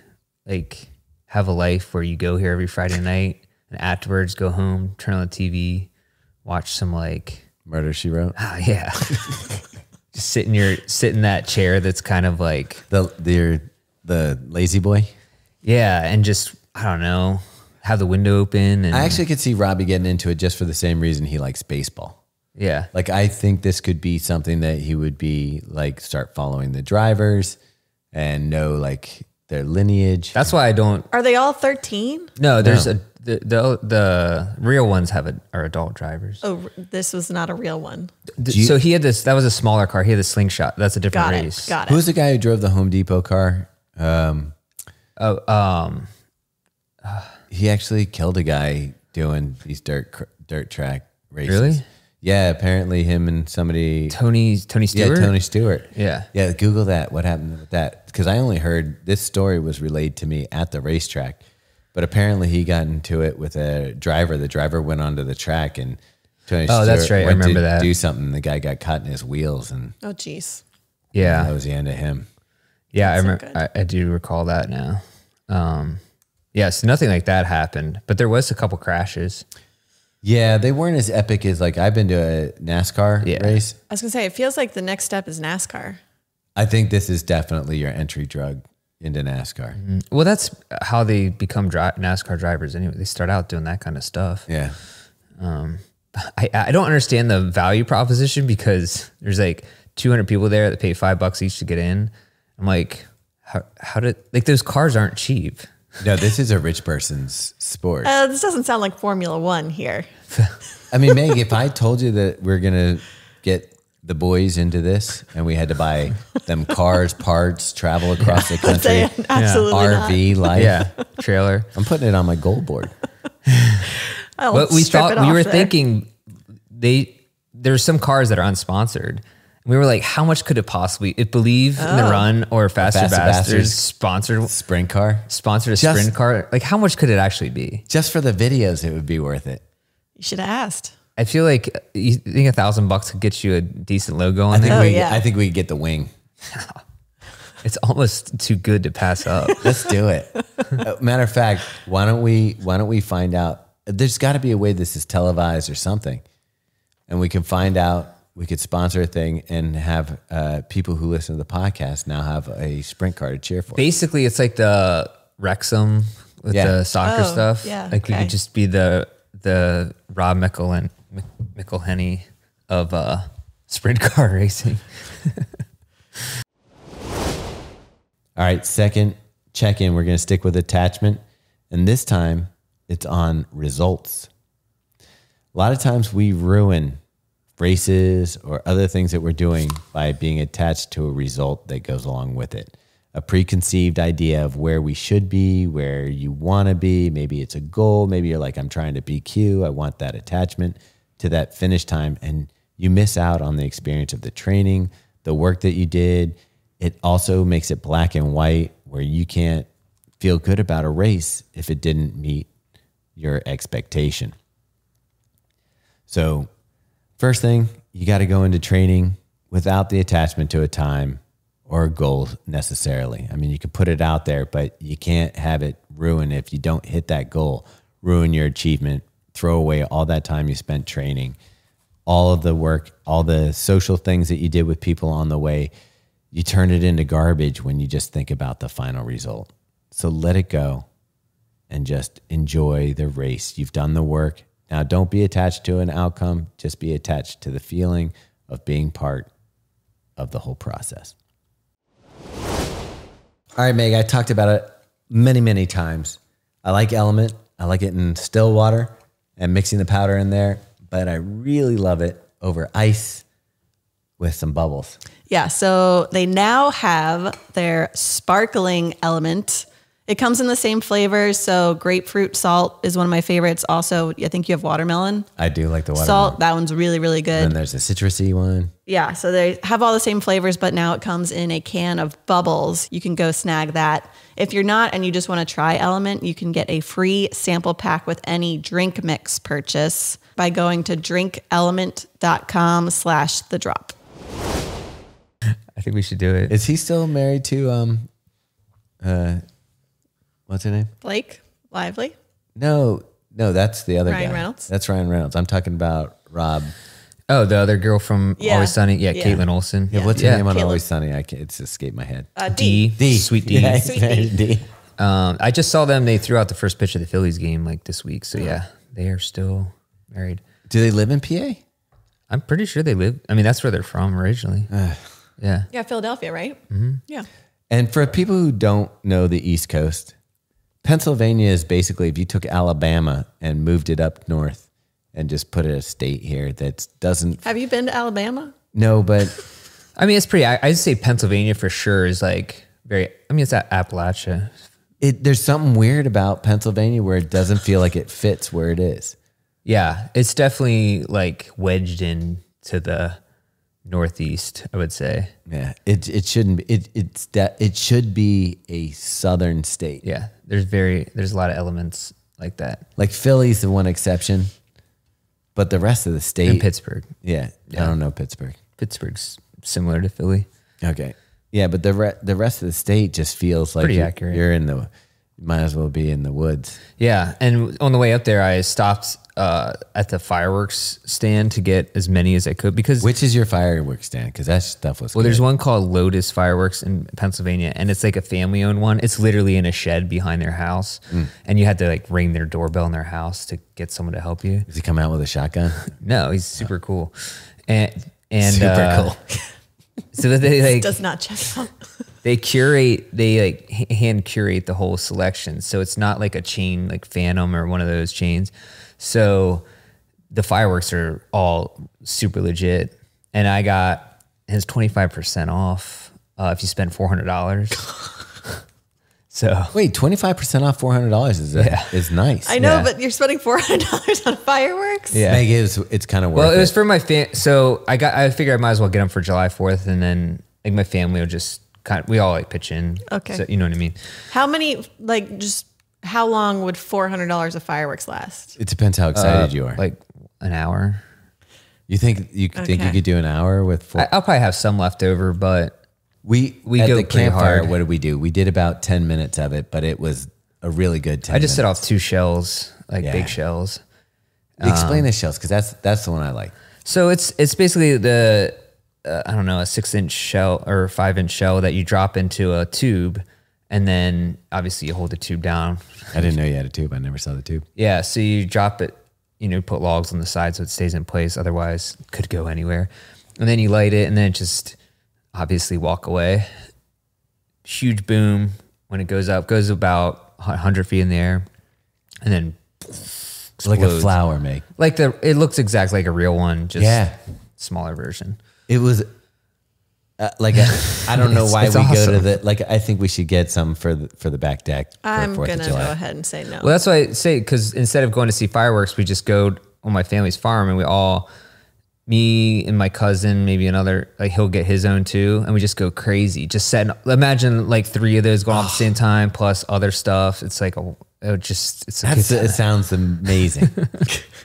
like, have a life where you go here every Friday night and afterwards go home, turn on the TV, watch some like Murder, She Wrote. yeah. Just sit in that chair that's kind of like The lazy boy. yeah, and just I don't know, have the window open. And I actually could see Robbie getting into it just for the same reason he likes baseball. yeah, Like, I think this could be something that he would be like, start following the drivers and know like their lineage. that's why I don't. Are they all 13? No, there's the real ones are adult drivers. Oh, this was not a real one. So he had this. That was a smaller car. He had the slingshot. That's a different Got race. it. Got it. Who's the guy who drove the Home Depot car? He actually killed a guy doing these dirt track races. Really? Yeah, apparently him and somebody. Tony Stewart. Yeah, Tony Stewart. Yeah. Yeah, Google that. What happened with that? Because I only heard this story was relayed to me at the racetrack, but apparently he got into it with a driver. The driver went onto the track and Tony Stewart that's right. I went remember to that. do something. The guy got caught in his wheels, and Oh, geez. that Yeah. was the end of him. Yeah. I so remember. good. I do recall that now. Yeah. So nothing like that happened, but there was a couple crashes. Yeah, they weren't as epic as like I've been to a NASCAR Yeah. race. I was going to say, it feels like the next step is NASCAR. I think this is definitely your entry drug into NASCAR. Well, that's how they become NASCAR drivers anyway. They start out doing that kind of stuff. Yeah. I don't understand the value proposition because there's like 200 people there that pay $5 each to get in. I'm like, how did, like, those cars aren't cheap. No, this is a rich person's sport. This doesn't sound like Formula One here. I mean, Meg, if I told you that we're going to get the boys into this and we had to buy them cars, parts, travel across the country, Say absolutely not. RV life, Yeah. Trailer. I'm putting it on my goal board. I'll But we strip thought it we off were there. thinking there's some cars that are unsponsored. We were like, how much could it possibly? If Believe in the Run or Faster Faster Bastards Bastards. sponsored Sprint car. a Just- sprint car, like how much could it actually be? Just for the videos, it would be worth it. You should have asked. I feel like you think $1,000 could get you a decent logo on I think there. Oh, we, yeah. I think we could get the wing. It's almost too good to pass up. Let's do it. Matter of fact, why don't we find out? There's got to be a way this is televised or something, and we can find out. We could sponsor a thing and have people who listen to the podcast now have a sprint car to cheer for. Basically, it's like the Wrexham with Yeah. the soccer Oh, stuff. yeah, Like we okay. could just be the Rob McElhenney of sprint car racing. All right, second check-in. We're going to stick with attachment, and this time it's on results. A lot of times we ruin races or other things that we're doing by being attached to a result that goes along with it. A preconceived idea of where we should be, where you want to be. Maybe it's a goal. Maybe you're like, I'm trying to BQ. I want that attachment to that finish time. And you miss out on the experience of the training, the work that you did. It also makes it black and white where you can't feel good about a race if it didn't meet your expectation. So first thing, you got to go into training without the attachment to a time or a goal necessarily. I mean, you can put it out there, but you can't have it ruin if you don't hit that goal, ruin your achievement, throw away all that time you spent training, all of the work, all the social things that you did with people on the way. You turn it into garbage when you just think about the final result. So let it go and just enjoy the race. You've done the work. Now, don't be attached to an outcome. Just be attached to the feeling of being part of the whole process. All right, Meg, I talked about it many, many times. I like Element. I like it in still water and mixing the powder in there, but I really love it over ice with some bubbles. Yeah, so they now have their sparkling Element. It comes in the same flavors. So grapefruit salt is one of my favorites. Also, I think you have watermelon. I do like the watermelon. Salt, that one's really, really good. And there's a citrusy one. Yeah, so they have all the same flavors, but now it comes in a can of bubbles. You can go snag that. If you're not and you just want to try Element, you can get a free sample pack with any drink mix purchase by going to drinkelement.com/thedrop. I think we should do it. Is he still married to what's her name? Blake Lively. No, that's the other Ryan guy. Reynolds? That's Ryan Reynolds. I'm talking about Rob. Oh, the other girl from Yeah. Always Sunny. Yeah, Yeah. Caitlin Olsen. Yeah, what's her name on Caleb. Always Sunny? It's escaped my head. D. Sweet D. Yeah, Sweet D. D. I just saw them. They threw out the first pitch of the Phillies game like this week. So yeah, they are still married. Do they live in PA? I'm pretty sure they live. I mean, that's where they're from originally. Yeah. Yeah, Philadelphia, right? Yeah. And for people who don't know the East Coast, Pennsylvania is basically if you took Alabama and moved it up north and just put a state here that doesn't. Have you been to Alabama? No, but I mean, it's pretty. I'd say Pennsylvania for sure is like very. I mean, it's at Appalachia. there's something weird about Pennsylvania where it doesn't feel like it fits where it is. Yeah, it's definitely like wedged in to the Northeast, I would say. Yeah, it shouldn't be. It should be a southern state. Yeah, there's a lot of elements like that. Like Philly's the one exception, but the rest of the state. And Pittsburgh. Yeah, I don't know Pittsburgh. Pittsburgh's similar to Philly. Okay. Yeah, but the rest of the state just feels like Pretty accurate. You might as well be in the woods. Yeah, and on the way up there, I stopped at the fireworks stand to get as many as I could because Which is your fireworks stand? Because that stuff was well, good. there's one called Lotus Fireworks in Pennsylvania, and it's like a family-owned one. It's literally in a shed behind their house, and you had to like ring their doorbell in their house to get someone to help you. Does he come out with a shotgun? No, he's super cool, and Super cool. So that they like Does not check out. they like hand curate the whole selection, so it's not like a chain like Phantom or one of those chains. So the fireworks are all super legit, and I got his 25% off if you spend $400. So Wait, 25% off $400 is nice. I know, Yeah. but you're spending $400 on fireworks. yeah. Meg, it's kind of worth Well, it was it. for my so I figured I might as well get them for July 4th, and then like my family will just we all like pitch in. Okay. So, you know what I mean? How many, like, just how long would $400 of fireworks last? It depends how excited you are. Like an hour. You think you Okay. could do an hour with four? I'll probably have some left over, but we go at the pretty campfire. hard. What did we do? We did about 10 minutes of it, but it was a really good 10 I just set minutes. off 2 shells, like Yeah. big shells. Explain the shells because that's the one I like. So it's basically the I don't know, a 6-inch shell or 5-inch shell that you drop into a tube, and then obviously you hold the tube down. I didn't know you had a tube. I never saw the tube. Yeah, so you drop it, put logs on the side so it stays in place. Otherwise, it could go anywhere. And then you light it, and then it just obviously walk away. Huge boom when it goes up, goes about 100 feet in the air, and then It's like a explodes. flower, Meg. Like it looks exactly like a real one, just Yeah. smaller version. It was I don't know why It's we go to awesome. the I think we should get some for the back deck for I'm 4th going of to go July. ahead and say no. Well, that's why I say, because instead of going to see fireworks, we just go on my family's farm, and we all, me and my cousin, maybe another, like he'll get his own too, and we just go crazy. Just imagine like 3 of those going off at the same time, plus other stuff. It's like it's a good time. It sounds amazing.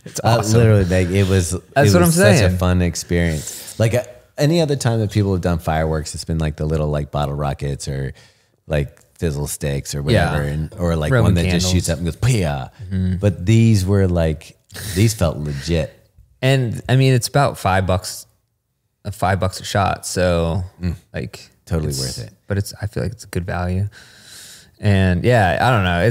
It's awesome. Literally, Meg, it was That's what I'm such a saying. fun experience. Like any other time that people have done fireworks, it's been like the little like bottle rockets or like fizzle sticks or whatever, Yeah. or like Roman one that just candles. shoots up and goes pia. But these felt legit. And I mean, it's about $5, $5 a shot. So like Totally it's- worth it. But I feel like it's a good value. And yeah, I don't know.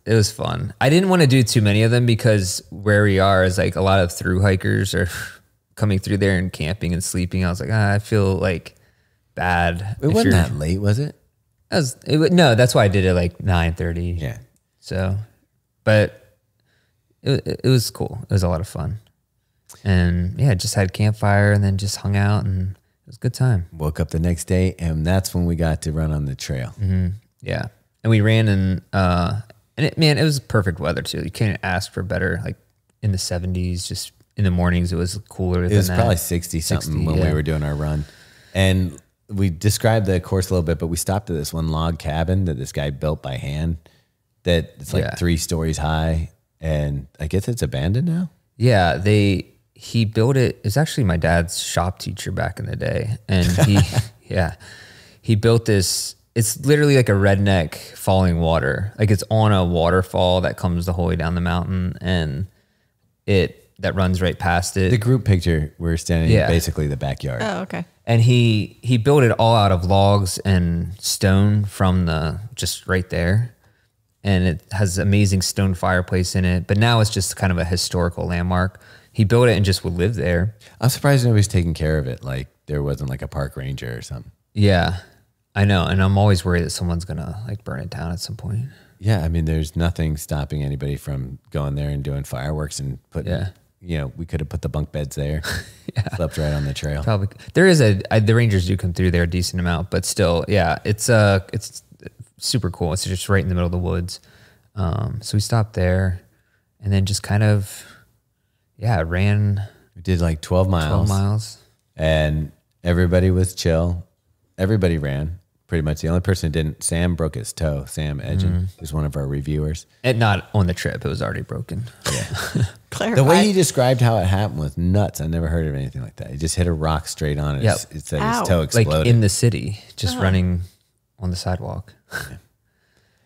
It was fun. I didn't want to do too many of them because where we are is like a lot of through hikers are coming through there and camping and sleeping. I was like, I feel like bad. It wasn't that late, was it? No, that's why I did it like 9:30. Yeah. So, but it was cool. It was a lot of fun. And yeah, just had campfire and then just hung out, and it was a good time. Woke up the next day, and that's when we got to run on the trail. Yeah. And we ran it was perfect weather too. You can't ask for better, like in the 70s, just in the mornings, it was cooler It than was that. probably 60 something 60, when yeah. we were doing our run. And we described the course a little bit, but we stopped at this one log cabin that this guy built by hand that it's like Yeah. 3 stories high. And I guess it's abandoned now. Yeah, he built it. It's actually my dad's shop teacher back in the day, and Yeah. He built this, it's literally like a redneck falling water. Like it's on a waterfall that comes the whole way down the mountain, and that runs right past it. The group picture, we're standing in Yeah. basically the backyard. Oh, okay. And he built it all out of logs and stone from just right there. And it has amazing stone fireplace in it. But now it's just kind of a historical landmark. He built it and just would live there. I'm surprised nobody's taking care of it. Like there wasn't like a park ranger or something. Yeah, I know. And I'm always worried that someone's going to like burn it down at some point. Yeah, I mean, there's nothing stopping anybody from going there and doing fireworks and putting. Yeah. You know, we could have put the bunk beds there. Slept right on the trail. Probably. There is the Rangers do come through there a decent amount, but still, yeah, it's super cool. It's just right in the middle of the woods. So we stopped there and then just kind of, ran We did like 12 miles. 12 miles. And everybody was chill. Everybody ran. Pretty much the only person who didn't, Sam broke his toe. Sam Edgen is one of our reviewers. And not on the trip. It was already broken. Yeah. Clarify. The way he described how it happened was nuts. I never heard of anything like that. He just hit a rock straight on it. Yep. It said Ow. his toe exploded. Like in the city, just running on the sidewalk.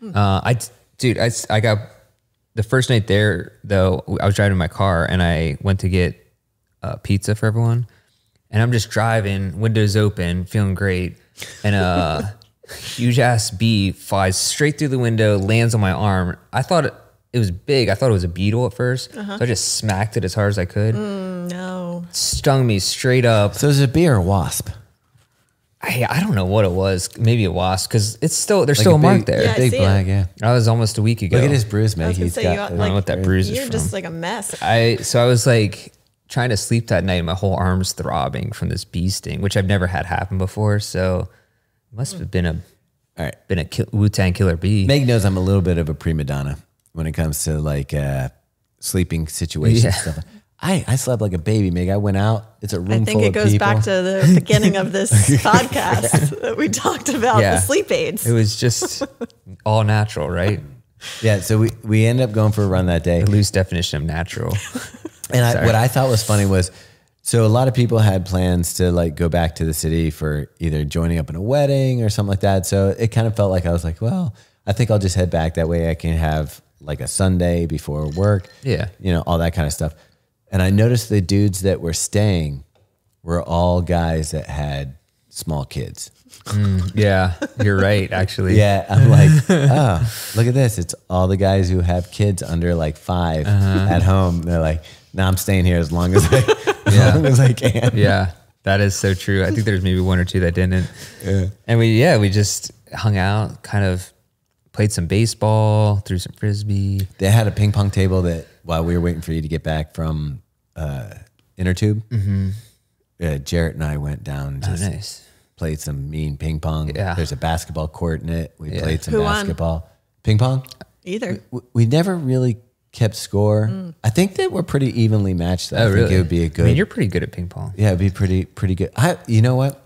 I got the first night there though. I was driving my car and I went to get pizza for everyone, and I'm just driving, windows open, feeling great, and a huge ass bee flies straight through the window, lands on my arm. I thought it was big. I thought it was a beetle at first, so I just smacked it as hard as I could. No. Stung me straight up. So is it a bee or a wasp? I don't know what it was. Maybe a wasp, because there's still Like a mark big, there. Yeah, A I big see black, it. yeah. That was almost a week ago. Look at his bruise, I mate. was gonna He's say, got. you got, I don't know what that bruise is You're from. just like a mess. So I was like trying to sleep that night. My whole arm's throbbing from this bee sting, which I've never had happen before. So it must have been All right. a Wu-Tang killer bee. Meg knows I'm a little bit of a prima donna when it comes to like sleeping situations. Yeah. Stuff. I slept like a baby, Meg. I went out. It's a room I think full it of goes people. back to the beginning of this podcast that we talked about Yeah. the sleep aids. It was just all natural, right? Yeah, so we ended up going for a run that day. The loose definition of natural. And what I thought was funny was, so a lot of people had plans to like go back to the city for either joining up in a wedding or something like that. So it kind of felt like I was like, well, I think I'll just head back. That way I can have like a Sunday before work. Yeah. You know, all that kind of stuff. And I noticed the dudes that were staying were all guys that had small kids. Yeah, you're right, actually. Yeah, I'm like, oh, look at this. It's all the guys who have kids under like 5 at home. They're like, no, I'm staying here as long as as long as I can. Yeah, that is so true. I think there's maybe one or two that didn't. Yeah. And we just hung out, kind of played some baseball, threw some frisbee. They had a ping pong table that while we were waiting for you to get back from Inner Tube, Jarrett and I went down and just Nice. played some mean ping pong. Yeah. There's a basketball court in it. We played some Who won? basketball. Ping pong? Either. We never really kept score. I think that we're pretty evenly matched. Though. I think it would be a good. I mean, you're pretty good at ping pong. Yeah, it'd be pretty good. You know what?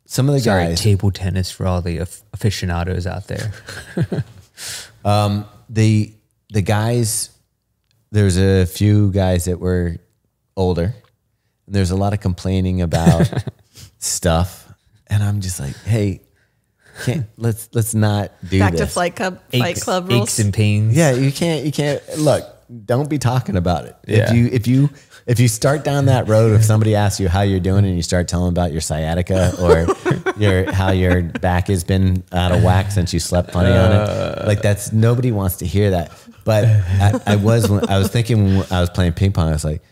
Some of the Sorry, guys, table tennis for all the aficionados out there. the guys, there's a few guys that were older, and there's a lot of complaining about stuff, and I'm just like, hey, let's not do Back this. to Fight Club rules. Aches and pains. Yeah, you can't look. Don't be talking about it. Yeah. If you start down that road, if somebody asks you how you're doing and you start telling about your sciatica or how your back has been out of whack since you slept funny on it, like that's nobody wants to hear that. But I was thinking when I was playing ping pong, I was like,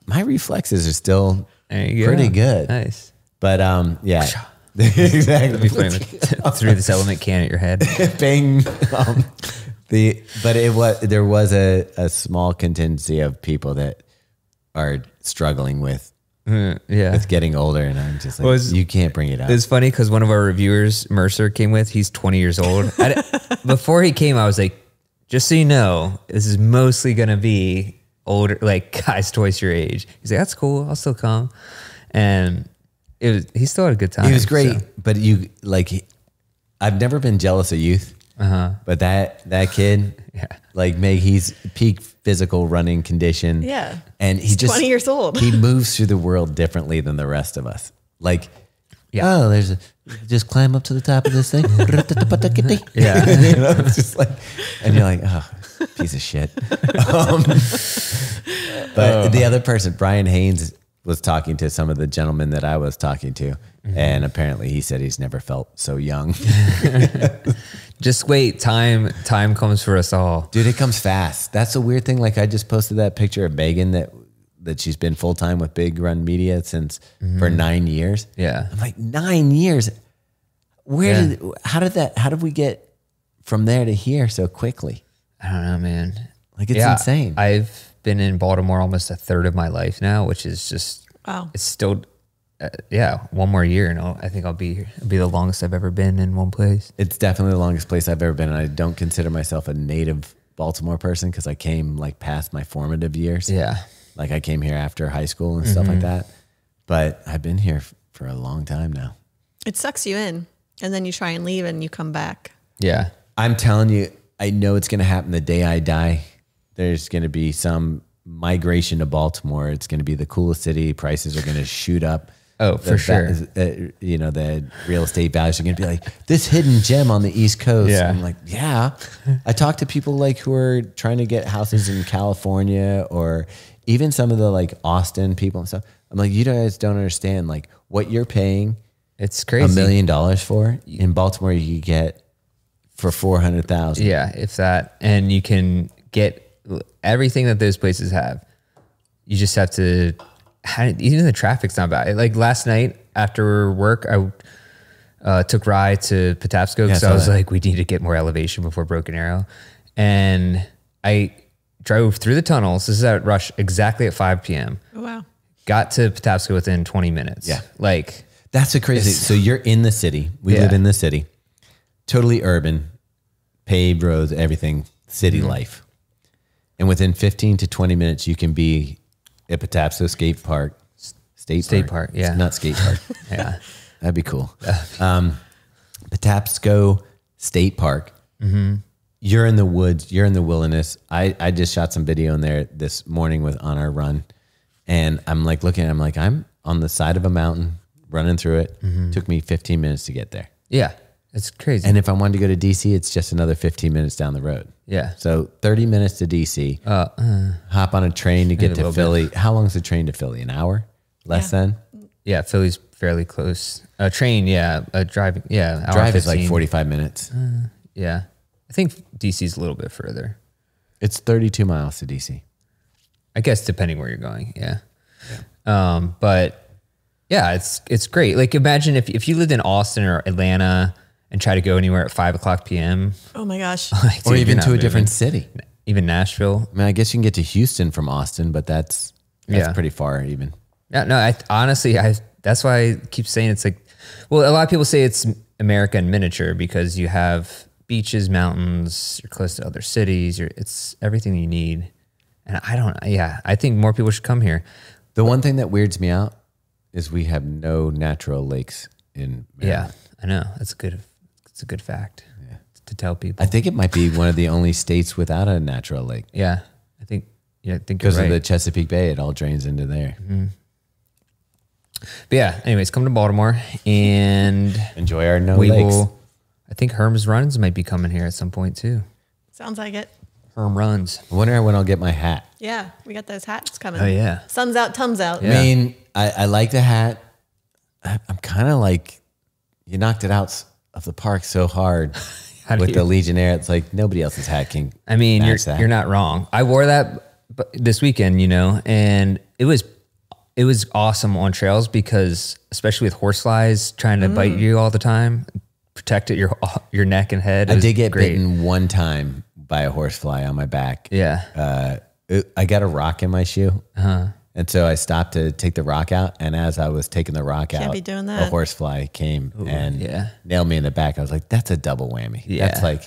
my reflexes are still There you go. pretty good. Nice. But yeah, exactly. Be funny threw this element can at your head. Bang. There was a small contingency of people that are struggling with Yeah. getting older, and I'm just like, you can't bring it up. It's funny because one of our reviewers, Mercer, came with. He's 20 years old. Before he came, I was like, just so you know, this is mostly going to be older, like guys twice your age. He's like, that's cool. I'll still come. And he still had a good time. He was great, so. but I've never been jealous of youth. But that kid, he's peak physical running condition. Yeah. And he's just 20 years old. He moves through the world differently than the rest of us. Oh, just climb up to the top of this thing. Yeah. You know, it's just like, and you're like, oh, piece of shit. But the other person, Brian Haynes, was talking to some of the gentlemen that I was talking to, and apparently he said he's never felt so young. Just wait, time comes for us all. Dude, it comes fast. That's a weird thing. Like I just posted that picture of Megan that she's been full time with Big Run Media since for 9 years. Yeah. I'm like, 9 years. How did we get from there to here so quickly? I don't know, man. Like it's insane. I've been in Baltimore almost a third of my life now, which is just, Wow. It's still, one more year and I think I'll be the longest I've ever been in one place. It's definitely the longest place I've ever been. And I don't consider myself a native Baltimore person because I came like past my formative years. Yeah. Like I came here after high school and stuff like that. But I've been here for a long time now. It sucks you in, and then you try and leave, and you come back. Yeah. I'm telling you, I know it's going to happen the day I die. There's going to be some migration to Baltimore. It's going to be the coolest city. Prices are going to shoot up. Oh, for sure. You know, the real estate values are going to be like this hidden gem on the East Coast. Yeah. I'm like, yeah. I talk to people like who are trying to get houses in California or even some of the like Austin people and stuff. I'm like, you guys don't understand like what you're paying. It's crazy. $1 million for in Baltimore, you could get for 400,000. Yeah, if that, and you can get everything that those places have. You just have to. Even the traffic's not bad. Like last night after work, I took Rye to Patapsco because I was like, we need to get more elevation before Broken Arrow, and I drove through the tunnels. This is at Rush exactly at 5 p.m. Oh, wow. Got to Patapsco within 20 minutes. Yeah, like that's a crazy. So you're in the city. We live in the city. Totally urban, paved roads, everything, city life. And within 15 to 20 minutes, you can be at Patapsco Skate Park. State Park, yeah. It's not skate park. Yeah. That'd be cool. Patapsco State Park. You're in the woods. You're in the wilderness. I just shot some video in there this morning on our run. And I'm like looking at it, I'm like, I'm on the side of a mountain running through it. Took me 15 minutes to get there. Yeah. It's crazy. And if I wanted to go to DC, it's just another 15 minutes down the road. Yeah. So 30 minutes to DC. Hop on a train to get to Philly. How long is the train to Philly? An hour? Less than? Yeah, Philly's fairly close. A train, yeah. Driving, yeah. Hour Drive is 15. like 45 minutes. Yeah. I think DC's a little bit further. It's 32 miles to DC. I guess depending where you're going, yeah. But yeah, it's great. Like imagine if you lived in Austin or Atlanta and try to go anywhere at 5 o'clock p.m. Oh my gosh. Like, Or dude, even you're to a not different moving. city. Even Nashville. I mean, I guess you can get to Houston from Austin, but that's pretty far even. Yeah, no, honestly, that's why I keep saying it's like, well, a lot of people say it's America in miniature because you have beaches, mountains, you're close to other cities, it's everything you need. And I think more people should come here. The one thing that weirds me out is we have no natural lakes in Maryland. Yeah, I know. It's a good fact to tell people. I think it might be one of the only states without a natural lake. Yeah, I think Because you're right. of the Chesapeake Bay, it all drains into there. But yeah, anyways, come to Baltimore and Enjoy our lakes. I think Herm's Runs might be coming here at some point too. Sounds like it. Herm Runs. I wonder when I'll get my hat. Yeah, we got those hats coming. Oh yeah. Sun's out, Tums out. Yeah. I mean, I like the hat. I'm kind of like, you knocked it out of the park so hard with the Legionnaire. It's like nobody else's hat can. I mean, match that. you're not wrong. I wore that this weekend, and it was awesome on trails because especially with horseflies trying to bite you all the time, protect your neck and head. I did get bitten one time by a horsefly on my back. Yeah. I got a rock in my shoe. And so I stopped to take the rock out. And as I was taking the rock out, be doing a that. horsefly came and yeah. nailed me in the back. I was like, that's a double whammy. Yeah.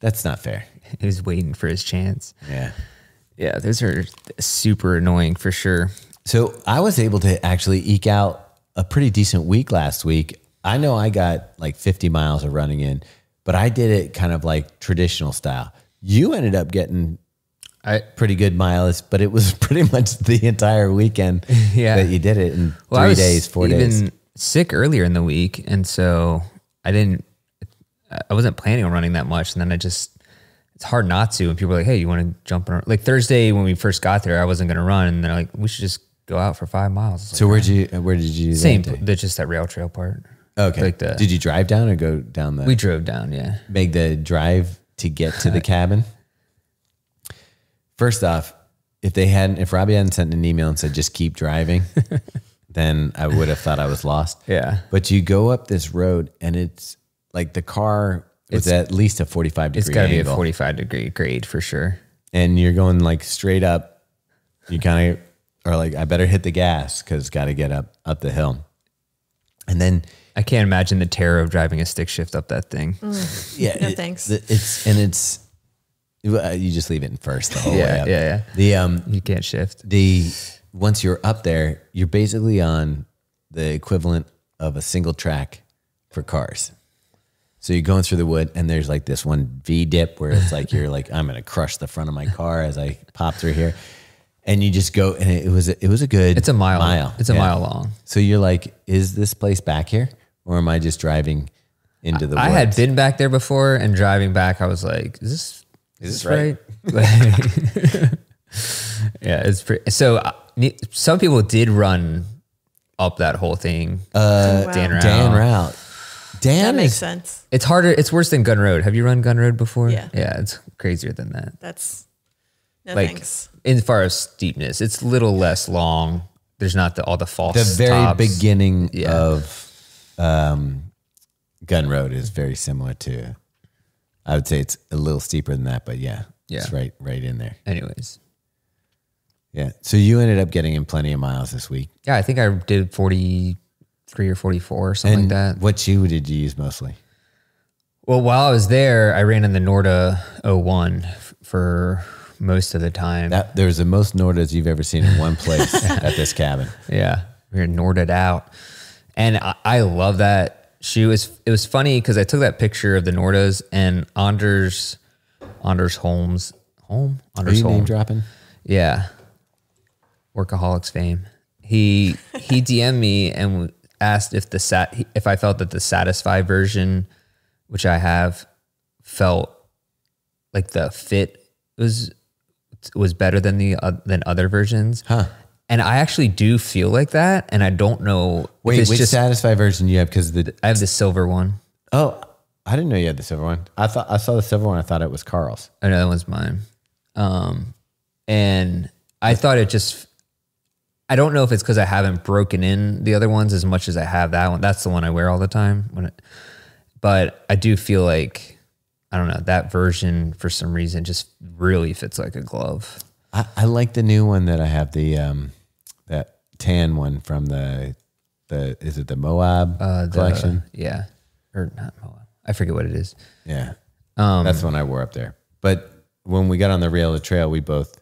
That's not fair. He was waiting for his chance. Yeah. Yeah, those are super annoying for sure. So I was able to actually eke out a pretty decent week last week. I know I got like 50 miles of running in, but I did it kind of like traditional style. You ended up getting pretty good mileage, but it was pretty much the entire weekend that you did it in 3 days, 4 days. sick earlier in the week, and so I wasn't planning on running that much, and then it's hard not to. And people are like, "Hey, you want to jump on?" Like Thursday when we first got there, I wasn't going to run, and they're like, "We should just go out for 5 miles." So where did you do Same, that day? just that rail trail part. Okay. Like Did you drive down or go down We drove down, yeah. make the drive to get to the cabin? First off, if Robbie hadn't sent an email and said, just keep driving, then I would have thought I was lost. Yeah. But you go up this road and it's like the car was at least a 45 degree It's got to be a angle. 45-degree grade for sure. And you're going like straight up. You kind of are like, I better hit the gas because got to get up the hill. And then I can't imagine the terror of driving a stick shift up that thing. yeah, No, thanks. You just leave it in first the whole way up. Yeah. The You can't shift. once you're up there, you're basically on the equivalent of a single track for cars. So you're going through the wood, and there's like this one V dip where it's like you're like, I'm gonna crush the front of my car as I pop through here, and you just go, and it was a good. It's a mile. It's a yeah. mile long. So you're like, is this place back here, or am I just driving into the woods? I had been back there before, and driving back, I was like, "Is this right?" Like, yeah, it's pretty. So some people did run up that whole thing. Dan Rao. Dan Route. Dan That makes is sense. It's harder. It's worse than Gun Road. Have you run Gun Road before? Yeah. Yeah, it's crazier than that. That's no Like thanks. as far as steepness, it's a little less long. There's not all the false. the very tops. beginning Yeah. of Gun Road is very similar to. I would say it's a little steeper than that, but yeah, it's Yeah. right in there. Anyways, Yeah. So you ended up getting in plenty of miles this week. yeah, I think I did 43 or 44 or something And like that. what shoe did you use mostly? Well, while I was there, I ran in the Norda 01 for most of the time. There was the most Nordas you've ever seen in one place at this cabin. Yeah, we were Norded out, and I love that shoe. It was funny because I took that picture of the Nordas and Anders Holmes. Are you name dropping? Yeah, Workaholics fame. He DM'd me and asked if I felt that the Satisfy version, which I have, felt like the fit was better than than other versions. Huh. And I actually do feel like that, and I don't know. Wait, if it's which just Satisfy version you have? Because I have the silver one. oh, I didn't know you had the silver one. I saw the silver one. I thought it was Carl's. Oh no, that one's mine. And I thought I don't know if it's because I haven't broken in the other ones as much as I have that one. That's the one I wear all the time. But I do feel like, I don't know, that version for some reason just really fits like a glove. I like the new one that I have, the that tan one from the is it the Moab collection? Yeah. Or not Moab. I forget what it is. Yeah. That's the one I wore up there. But when we got on the rail of the trail, we both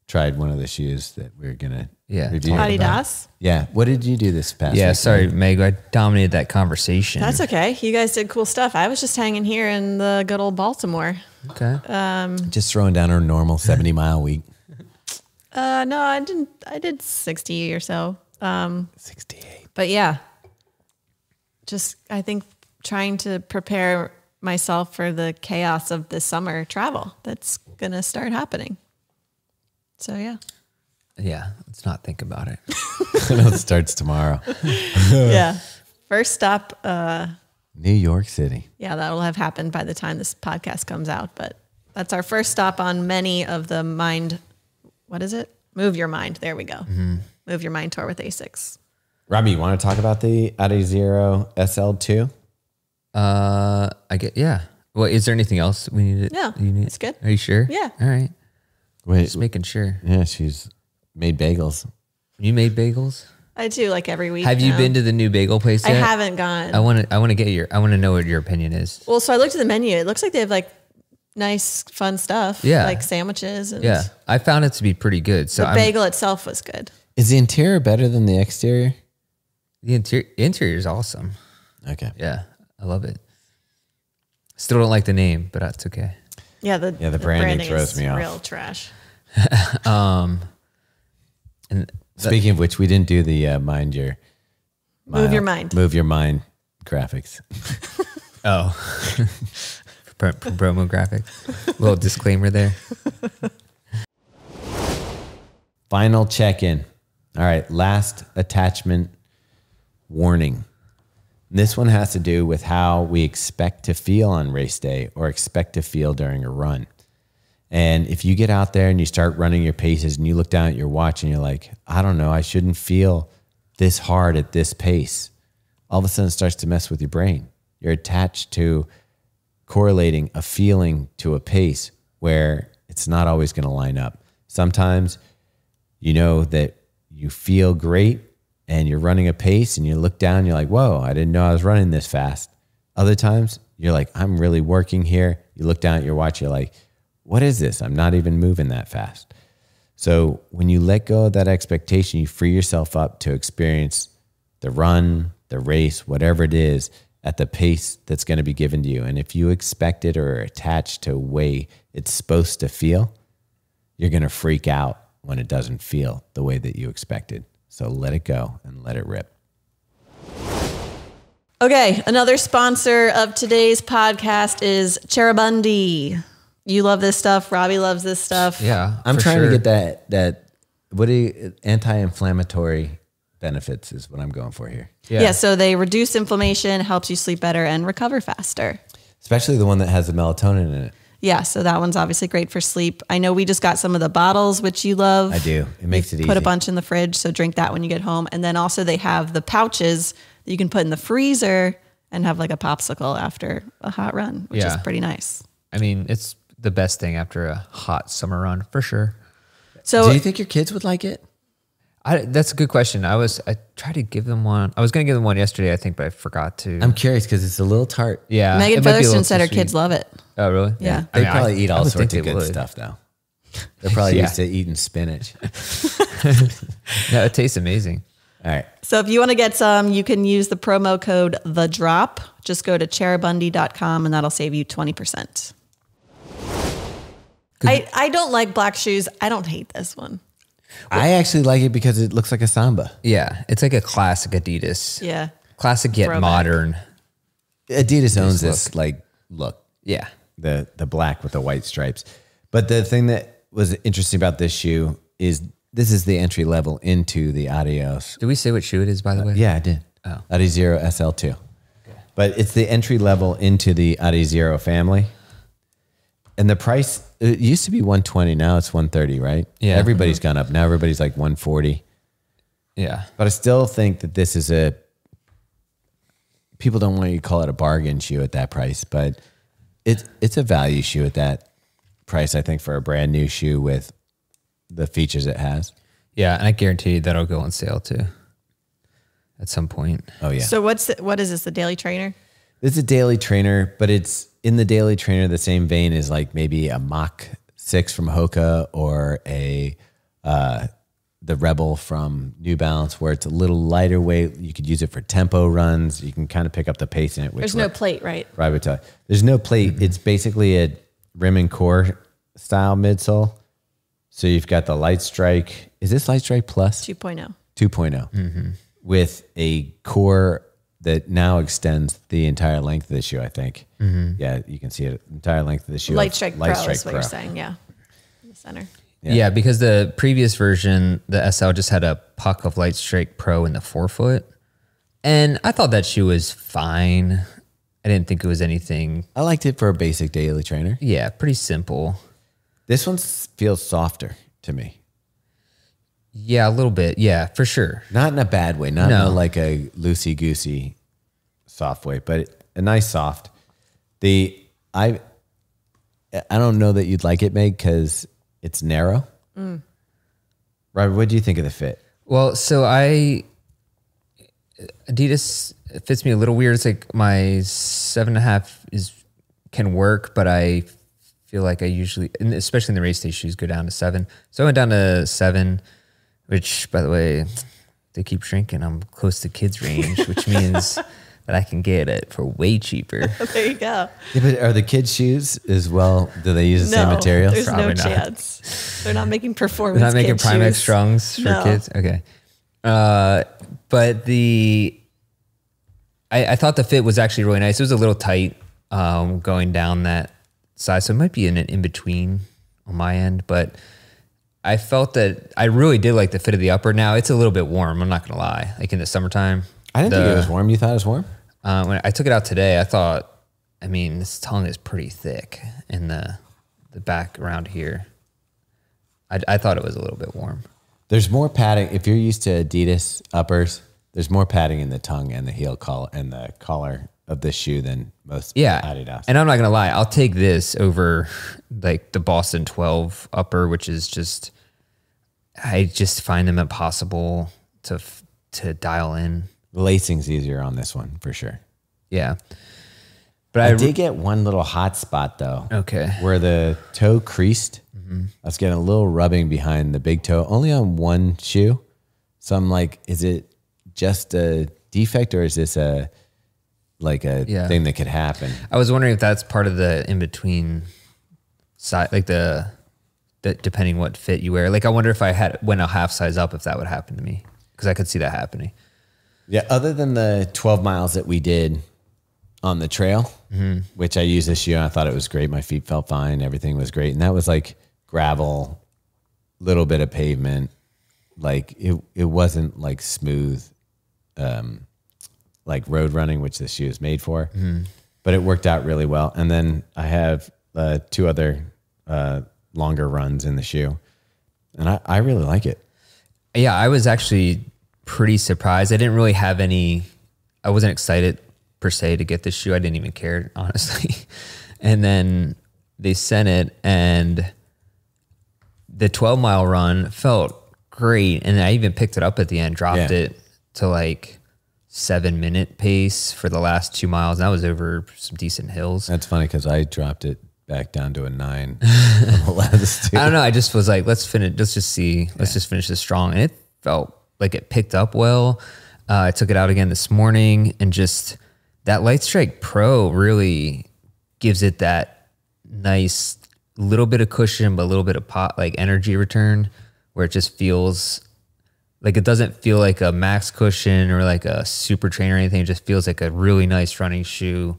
tried one of the shoes that we were going to review. Adidas. Yeah. What did you do this past Yeah, week? sorry, Meg. I dominated that conversation. That's okay. You guys did cool stuff. I was just hanging here in the good old Baltimore. okay. Just throwing down our normal 70-mile week. No, I didn't. I did 60 or so. 68. But yeah, just I think trying to prepare myself for the chaos of the summer travel that's going to start happening. So yeah. Yeah, let's not think about it. I know it starts tomorrow. Yeah. First stop, New York City. yeah, that will have happened by the time this podcast comes out. But that's our first stop on many of the what is it? Move Your Mind. There we go. Mm-hmm. Move Your Mind tour with Asics. Robbie, you want to talk about the Adizero SL2? I get, yeah. Well, is there anything else we need? No, it's good. Are you sure? Yeah. All right. Wait, Just making sure. yeah, she's made bagels. You made bagels? I do like every week. Have you now. been to the new bagel place I yet? haven't gone. I want to know what your opinion is. Well, so I looked at the menu. It looks like they have like nice, fun stuff. Yeah. Like sandwiches. And Yeah. I found it to be pretty good. So the bagel itself was good. Is the interior better than the exterior? the interior is awesome. Okay. Yeah. I love it. Still don't like the name, but that's okay. Yeah. The branding throws is me off. real trash. And Speaking of which, we didn't do the mind your Move your mind. Move your mind graphics. Oh, promo graphics. Little disclaimer there. Final check-in. All right, last attachment warning. This one has to do with how we expect to feel on race day or expect to feel during a run. And if you get out there and you start running your paces and you look down at your watch and you're like, I don't know, I shouldn't feel this hard at this pace. All of a sudden it starts to mess with your brain. You're attached to correlating a feeling to a pace where it's not always going to line up. Sometimes you know that you feel great and you're running a pace and you look down and you're like, whoa, I didn't know I was running this fast. Other times you're like, I'm really working here. You look down at your watch, you're like, what is this? I'm not even moving that fast. So when you let go of that expectation, you free yourself up to experience the run, the race, whatever it is, at the pace that's going to be given to you. And if you expect it or are attached to a way it's supposed to feel, you're going to freak out when it doesn't feel the way that you expected. So let it go and let it rip. Okay, another sponsor of today's podcast is Cherubundi. You love this stuff. Robbie loves this stuff. Yeah, I'm for trying sure. to get that what do you, anti-inflammatory benefits is what I'm going for here. Yeah, so they reduce inflammation, helps you sleep better and recover faster. Especially the one that has the melatonin in it. Yeah, so that one's obviously great for sleep. I know we just got some of the bottles, which you love. I do. It makes it easy. Put a bunch in the fridge, so drink that when you get home. And then also they have the pouches that you can put in the freezer and have like a popsicle after a hot run, which is pretty nice. I mean, it's the best thing after a hot summer run, for sure. So do you think your kids would like it? That's a good question. I tried to give them one. I was going to give them one yesterday, I think, but I forgot to. I'm curious because it's a little tart. Yeah. Megan it might be a Featherston little said too her sweet. kids love it. Oh, really? Yeah. They probably eat all would sorts think of they good would. stuff though. They're probably Yeah. used to eating spinach. Yeah, it tastes amazing. All right. So if you want to get some, you can use the promo code THEDROP. Just go to cherubundi.com and that'll save you 20%. I don't like black shoes. I don't hate this one. I actually like it because it looks like a Samba. Yeah, it's like a classic Adidas. Yeah. Classic yet Throwback. modern. Adidas owns this look. Yeah. The black with the white stripes. But the thing that was interesting about this shoe is this is the entry level into the Adios. Did we say what shoe it is, by the way? Yeah, I did. Oh. Adizero SL2. But it's the entry level into the Adizero family. And the price, it used to be 120, now it's 130, right? Yeah. Everybody's gone up. Now everybody's like 140. Yeah. But I still think that this is people don't want you to call it a bargain shoe at that price, but it's a value shoe at that price, I think, for a brand new shoe with the features it has. Yeah, and I guarantee you that'll go on sale too at some point. Oh, yeah. So what is this, the Daily Trainer? It's a Daily Trainer, but it's in the Daily Trainer, the same vein as like maybe a Mach 6 from Hoka or the Rebel from New Balance, where it's a little lighter weight. You could use it for tempo runs. You can kind of pick up the pace in it. There's no plate, right? Right, would tell you. There's no plate. It's basically a rim and core style midsole. So you've got the Light Strike. Is this Light Strike Plus? 2.0. 2.0 with a core that now extends the entire length of the shoe, I think. Yeah, you can see it. Entire length of the shoe. Light Strike Pro is what you're saying, yeah. In the center. Yeah. Because the previous version, the SL, just had a puck of Light Strike Pro in the forefoot. And I thought that shoe was fine. I didn't think it was anything. I liked it for a basic Daily Trainer. Yeah, pretty simple. This one feels softer to me. Yeah, a little bit. Yeah, for sure. Not in a bad way. Not No. in a, like a loosey-goosey soft way, but a nice soft. I don't know that you'd like it, Meg, because it's narrow. Robert, what do you think of the fit? Well, so Adidas fits me a little weird. It's like my 7.5 can work, but I feel like I usually, and especially in the race day shoes, go down to 7. So I went down to 7, which, by the way, they keep shrinking. I'm close to kids range, which means that I can get it for way cheaper. There you go. Yeah, but are the kids' shoes as well? Do they use the same materials? There's Probably no not. chance. They're not making performance. They're not making kid Primex shoes. Strongs for No. kids? Okay. But I thought the fit was actually really nice. It was a little tight going down that side, so it might be an in between on my end, but I felt that I really did like the fit of the upper. Now it's a little bit warm. I'm not gonna lie. Like in the summertime, I didn't think it was warm. You thought it was warm? when I took it out today, I thought, I mean, this tongue is pretty thick in the back around here. I thought it was a little bit warm. There's more padding. If you're used to Adidas uppers, there's more padding in the tongue and the heel collar and the collar of this shoe than most Adidas. And I'm not gonna lie, I'll take this over like the Boston 12 upper, which is just, I just find them impossible to dial in. The lacing's easier on this one for sure. Yeah, but I did get one little hot spot though. Okay. Where the toe creased. I was getting a little rubbing behind the big toe, only on one shoe. So I'm like, is it just a defect or is this a thing that could happen? I was wondering if that's part of the in between side, like the depending what fit you wear. Like I wonder if I went a half size up, if that would happen to me, because I could see that happening. Yeah. Other than the 12 miles that we did on the trail, which I used this year, I thought it was great. My feet felt fine. Everything was great. And that was like gravel, little bit of pavement. Like it wasn't like smooth, like road running, which this shoe is made for, but it worked out really well. And then I have 2 other longer runs in the shoe, and I really like it. Yeah, I was actually pretty surprised. I didn't really have any, I wasn't excited per se to get this shoe. I didn't even care, honestly. And then they sent it, and the 12-mile run felt great. And I even picked it up at the end, dropped it to like 7-minute pace for the last 2 miles. And that was over some decent hills. That's funny because I dropped it back down to a 9 on the last 2. I don't know. I just was like, let's finish. Let's just see. Let's just finish this strong. And it felt like it picked up well. I took it out again this morning, and just that Light Strike Pro really gives it that nice little bit of cushion, but a little bit of pop, like energy return, where it just feels like, it doesn't feel like a max cushion or like a super train or anything. It just feels like a really nice running shoe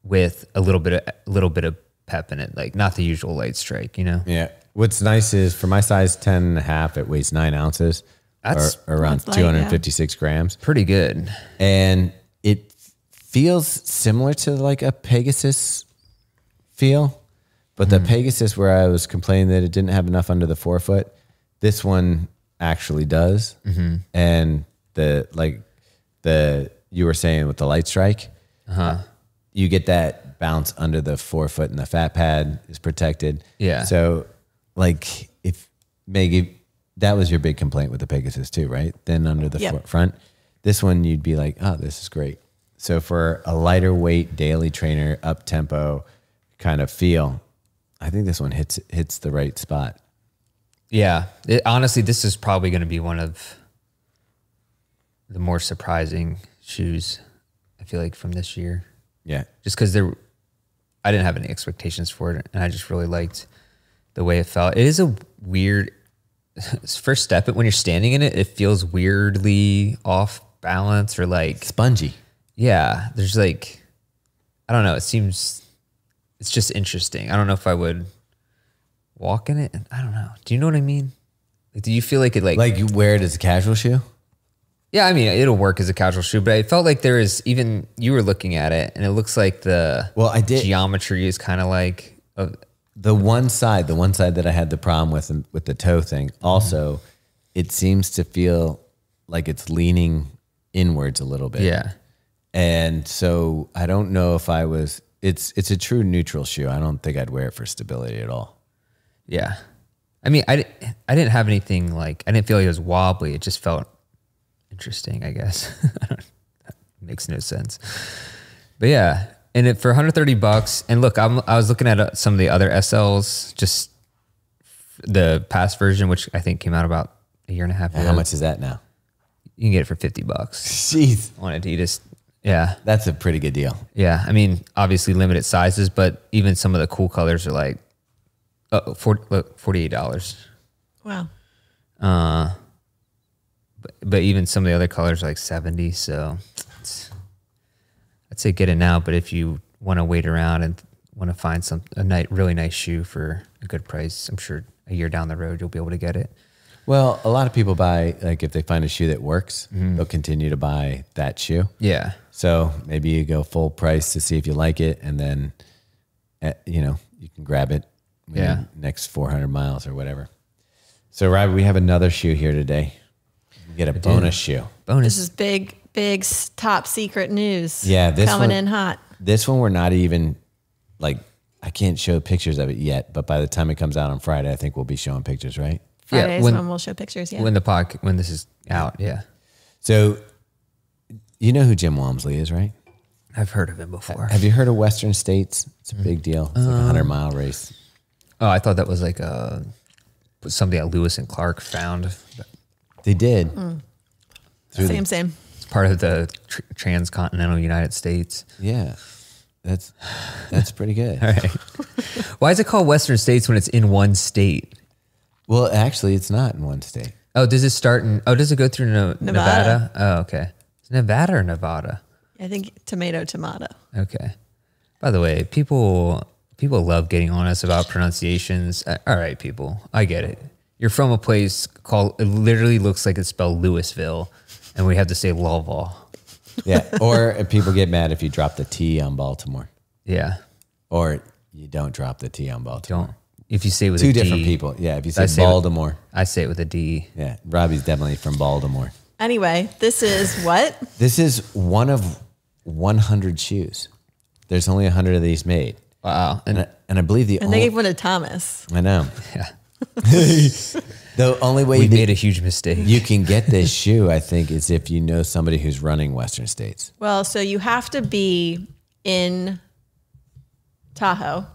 with a little bit of pep in it, like not the usual Light Strike, you know? Yeah. What's nice is for my size 10 and a half, it weighs 9 ounces. That's or around 256 grams. Pretty good. And it feels similar to like a Pegasus feel, but the Pegasus where I was complaining that it didn't have enough under the forefoot, this one actually does. And you were saying with the Light Strike, you get that bounce under the forefoot, and the fat pad is protected. Yeah. So like if Maggie, that was your big complaint with the Pegasus too, right? Then under the front, this one you'd be like, oh, this is great. So for a lighter weight daily trainer, up tempo kind of feel, I think this one hits the right spot. Yeah. Honestly, this is probably going to be one of the more surprising shoes, I feel like, from this year. Yeah. Just because I didn't have any expectations for it, and I just really liked the way it felt. It is a weird first step. When you're standing in it, it feels weirdly off balance, or like Spongy. Yeah. There's like, I don't know. It's just interesting. I don't know if I would walk in it. I don't know. Do you know what I mean? Like, do you feel like it like you wear it as a casual shoe? Yeah, I mean, it'll work as a casual shoe, but I felt like there is, even you were looking at it, and it looks like I did. Geometry is kind of like the one side that I had the problem with the toe thing. Also, it seems to feel like it's leaning inwards a little bit. Yeah. And so I don't know if it's a true neutral shoe. I don't think I'd wear it for stability at all. Yeah. I mean, I didn't have anything like, I didn't feel like it was wobbly. It just felt interesting, I guess. That makes no sense. But yeah, and for $130, and look, I was looking at some of the other SLs, just the past version, which I think came out about a year and a half ago. How much is that now? You can get it for $50 Jeez. on Adidas. Yeah. That's a pretty good deal. Yeah. I mean, obviously limited sizes, but even some of the cool colors are like $48. Wow. But even some of the other colors are like 70. So I'd say get it now. But if you want to wait around and want to find really nice shoe for a good price, I'm sure a year down the road you'll be able to get it. Well, a lot of people buy, like if they find a shoe that works, they'll continue to buy that shoe. Yeah. So maybe you go full price to see if you like it, and then, you know, you can grab it next 400 miles or whatever. So, Robbie, we have another shoe here today. You get a bonus shoe. Bonus. This is big top secret news. Yeah, this coming one, in hot. This one we're not even, like, I can't show pictures of it yet, but by the time it comes out on Friday, I think we'll be showing pictures, right? Fridays when we'll show pictures. Yeah. When this is out. Yeah. So, you know who Jim Walmsley is, right? I've heard of him before. Have you heard of Western States? It's a big deal. It's like a 100-mile race. Oh, I thought that was like something that Lewis and Clark found. They did. Same. It's part of the transcontinental United States. Yeah. That's pretty good. All right. Why is it called Western States when it's in one state? Well, actually, it's not in one state. Oh, does it start in? Oh, does it go through Nevada? Oh, okay. Is it Nevada or Nevada? I think tomato. Okay. By the way, people love getting on us about pronunciations. All right, people, I get it. You're from a place called, it literally looks like it's spelled Louisville, and we have to say Louisville. Yeah. Or people get mad if you drop the T on Baltimore. Yeah. Or you don't drop the T on Baltimore. Don't. If you say it with Two a D. different people. Yeah. If you say Baltimore. I say it with a D. Yeah. Robbie's definitely from Baltimore. Anyway, this is what? This is one of 100 shoes. There's only 100 of these made. Wow. And I believe And they gave one to Thomas. I know. Yeah. The only way We made a huge mistake. you can get this shoe, I think, is if you know somebody who's running Western States. Well, so you have to be in Tahoe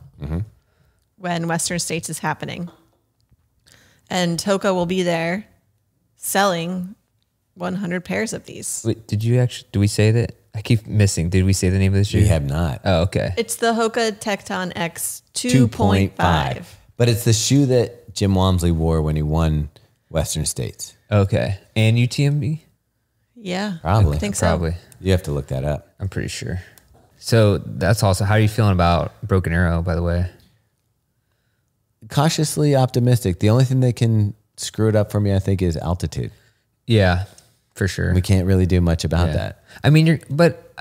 when Western States is happening. And Hoka will be there selling 100 pairs of these. Wait, did we say that? I keep missing. Did we say the name of the shoe? We have not. Oh, okay. It's the Hoka Tecton X 2.5. But it's the shoe that Jim Walmsley wore when he won Western States. Okay. And UTMB? Yeah. Probably. I think so. Probably. You have to look that up. I'm pretty sure. So that's also, how are you feeling about Broken Arrow, by the way? Cautiously optimistic. The only thing that can screw it up for me, I think, is altitude. Yeah, for sure. We can't really do much about that. I mean, but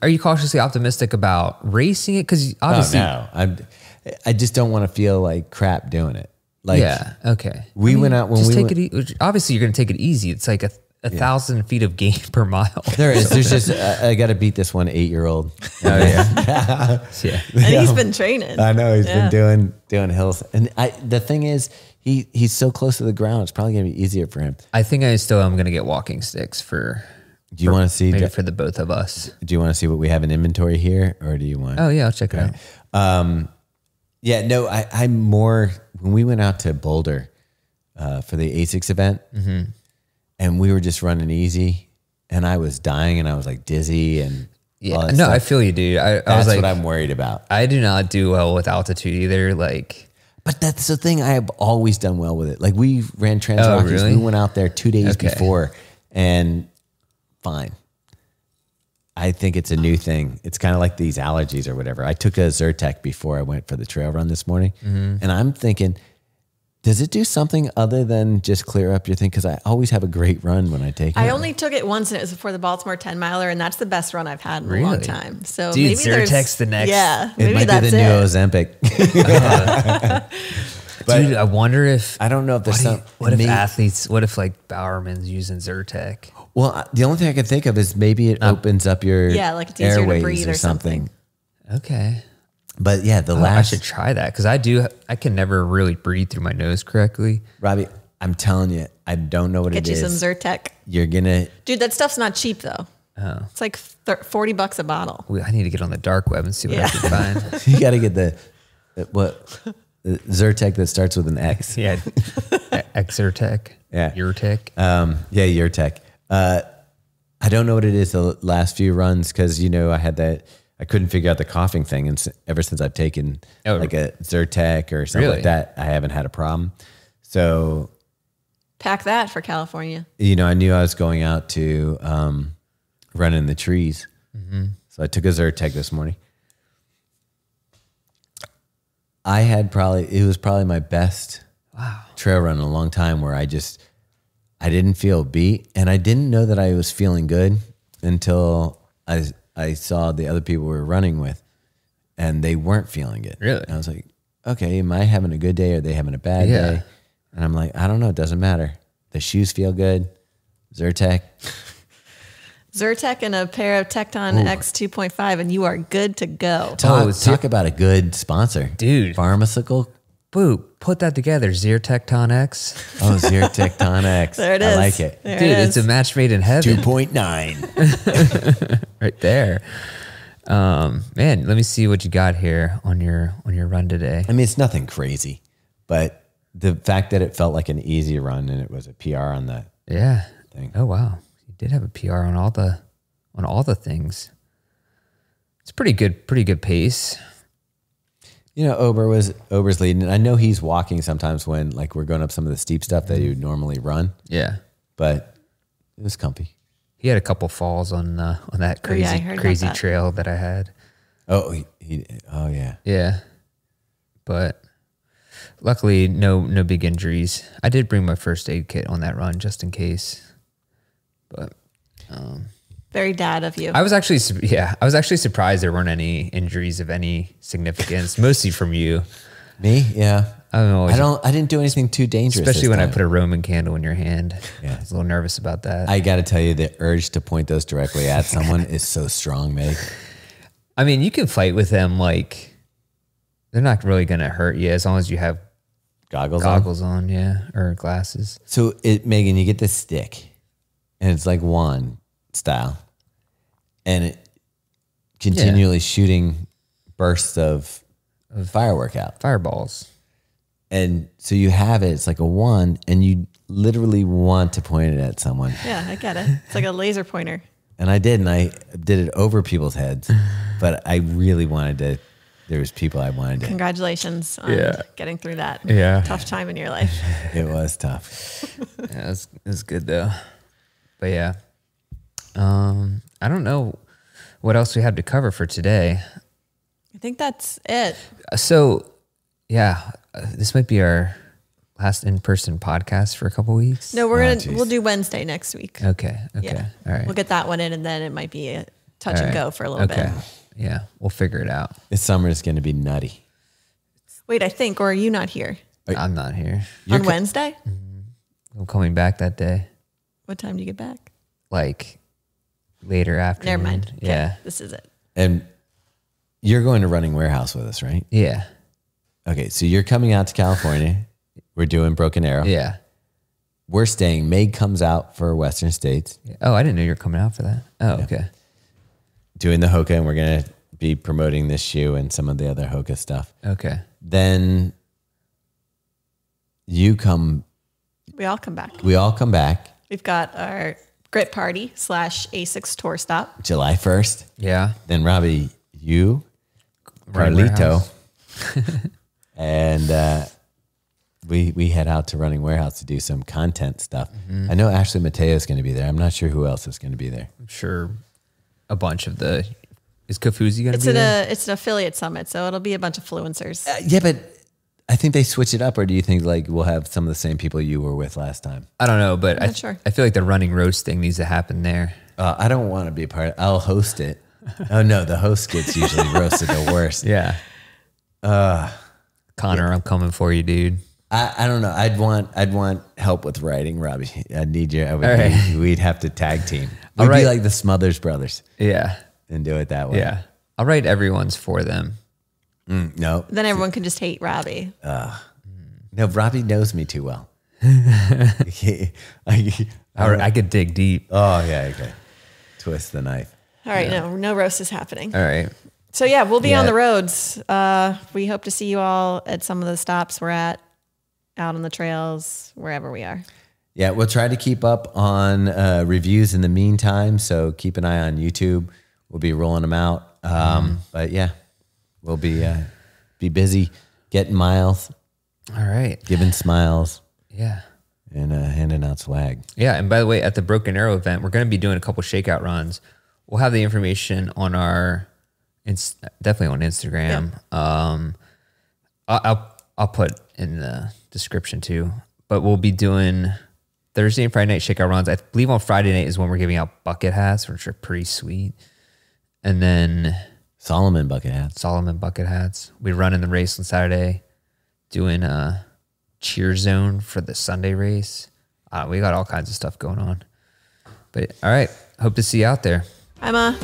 are you cautiously optimistic about racing it? Because obviously, I just don't want to feel like crap doing it. Like, yeah, okay. We went out when just we take it. Obviously, you're going to take it easy. It's like a 1,000 feet of gain per mile. There is. There's just I got to beat this 8-year-old. Oh yeah, yeah. And he's been training. I know he's been doing hills, and the thing is, he's so close to the ground. It's probably gonna be easier for him. I think I still am gonna get walking sticks for. Do you want to see maybe for the both of us? Do you want to see what we have in inventory here, or do you want? Oh yeah, I'll check it out. Yeah, no, I'm more when we went out to Boulder for the ASICS event, and we were just running easy, and I was dying, and I was like dizzy, and yeah, no, stuff. I feel you, dude. I was like, what I'm worried about. I do not do well with altitude either. Like, but that's the thing. I have always done well with it. Like we ran Trans Rockies. Really? We went out there 2 days before, and fine. I think it's a new thing. It's kind of like these allergies or whatever. I took a Zyrtec before I went for the trail run this morning, and I'm thinking, does it do something other than just clear up your thing? Because I always have a great run when I take it. I only took it once, and it was before the Baltimore 10 miler, and that's the best run I've had in a long time. So dude, maybe Zyrtec's the next. Yeah, It maybe might that's be the new Ozempic. But dude, I wonder if I don't know if there's what if athletes? What if like Bowerman's using Zyrtec? Well, the only thing I can think of is maybe it opens up your like it's easier airways to breathe or something. Okay. But yeah, I should try that because I can never really breathe through my nose correctly. Robbie, I'm telling you, I don't know what Get it is. you some Zyrtec. You're gonna, dude. That stuff's not cheap though. Oh, it's like $40 a bottle. I need to get on the dark web and see what I can find. you got to get the Zyrtec that starts with an X. Yeah, Xertec. Yeah, Urtec. Yeah, Urtec. I don't know what it is the last few runs because I had that. I couldn't figure out the coughing thing, and ever since I've taken like a Zyrtec or something like that, I haven't had a problem. So pack that for California. I knew I was going out to run in the trees, So I took a Zyrtec this morning. It was probably my best trail run in a long time where I didn't feel beat, and I didn't know that I was feeling good until I saw the other people we were running with, and they weren't feeling good. Really? And I was like, okay, am I having a good day or are they having a bad day? And I'm like, I don't know. It doesn't matter. The shoes feel good. Zyrtec and a pair of Tecton X 2.5, and you are good to go. Talk about a good sponsor. Dude. Pharmaceutical. Boo, put that together. Tecton X. Oh, Tecton X. There it is. I like it. There Dude, it it's is. a match made in heaven. 2.9. Right there. Man, let me see what you got here on your run today. I mean, it's nothing crazy, but the fact that it felt like an easy run and it was a PR on that. Yeah. Thing. Oh wow. You did have a PR on all the things. It's pretty good pace. You know, Ober's leading. And I know he's walking sometimes when like we're going up some of the steep stuff that you would normally run, Yeah. but it was comfy. He had a couple falls on that Oh, yeah, I crazy heard about crazy that. trail that I had. Oh, oh yeah. Yeah. But luckily no big injuries. I did bring my first aid kit on that run just in case. But Very dad of you. I was actually surprised there weren't any injuries of any significance, mostly from you. Me? Yeah. I I didn't do anything too dangerous. especially when I time. put a Roman candle in your hand. Yeah. I was a little nervous about that. I got to tell you, the urge to point those directly at someone is so strong, Meg. I mean, you can fight with them like they're not really going to hurt you as long as you have Goggles on. on, yeah, or glasses. So, Megan, you get this stick, and it's like wand style, and it continually shooting bursts of firework out. Fireballs. And so you have it, it's like a wand, and you literally want to point it at someone. Yeah, I get it. It's like a laser pointer. And I did it over people's heads, but I really wanted to, there was people I wanted to. Congratulations on getting through that tough time in your life. It was tough. Yeah, it was good though. But yeah, I don't know what else we have to cover for today. I think that's it. So yeah, this might be our last in-person podcast for a couple weeks. No, geez. we'll do Wednesday next week. Okay. Yeah. All right. We'll get that one in, and then it might be a touch and go for a little bit. Yeah, we'll figure it out. This summer is going to be nutty. Wait, I think, or are you not here I'm not here. on Wednesday? I'm coming back that day, What time do you get back? like later afternoon. Never mind. Okay, Yeah. this is it. And you're going to Running Warehouse with us, right? Yeah. Okay, so you're coming out to California. We're doing Broken Arrow. Yeah. We're staying. Meg comes out for Western States, Oh, I didn't know you were coming out for that. Oh, okay. doing the Hoka, and we're going to be promoting this shoe and some of the other Hoka stuff. Okay. Then you come, We all come back. we all come back We've got our grit party / ASICS tour stop. July 1st. Yeah. Then Robbie, you, Running Carlito, Warehouse. and we head out to Running Warehouse to do some content stuff. I know Ashley Mateo is going to be there. I'm not sure who else is going to be there. I'm sure a bunch of is Kofuzi going to It's be there? it's an affiliate summit, so it'll be a bunch of influencers. Yeah, but I think they switch it up, or do you think like we'll have some of the same people you were with last time? I don't know, but not sure. I feel like the running roast thing needs to happen there. I don't want to be a part of it. I'll host it. Oh no, the host gets usually roasted the worst. Yeah. Connor, I'm coming for you, dude. I don't know. I'd want help with writing, Robbie. I'd need you. We'd have to tag team. We'd be like the Smothers Brothers Yeah. and do it that way. Yeah. I'll write everyone's for them. No, Then everyone can just hate Robbie. no. Robbie knows me too well. I could dig deep. Oh yeah, okay. Twist the knife. All right, no roast is happening. All right. So yeah, we'll be on Yeah. the roads. We hope to see you all at some of the stops we're at, out on the trails, wherever we are. Yeah, we'll try to keep up on reviews in the meantime. So keep an eye on YouTube. We'll be rolling them out. But yeah, we'll be busy getting miles, All right. giving smiles, Yeah. and handing out swag. Yeah. And by the way, at the Broken Arrow event, we're going to be doing a couple shakeout runs. we'll have the information on our, definitely on Instagram. I'll put in the description too, but we'll be doing Thursday and Friday night shakeout runs. I believe on Friday night is when we're giving out bucket hats, which are pretty sweet. And then Salomon bucket hats. We run in the race on Saturday, doing a cheer zone for the Sunday race. We got all kinds of stuff going on. But all right, hope to see you out there. Emma.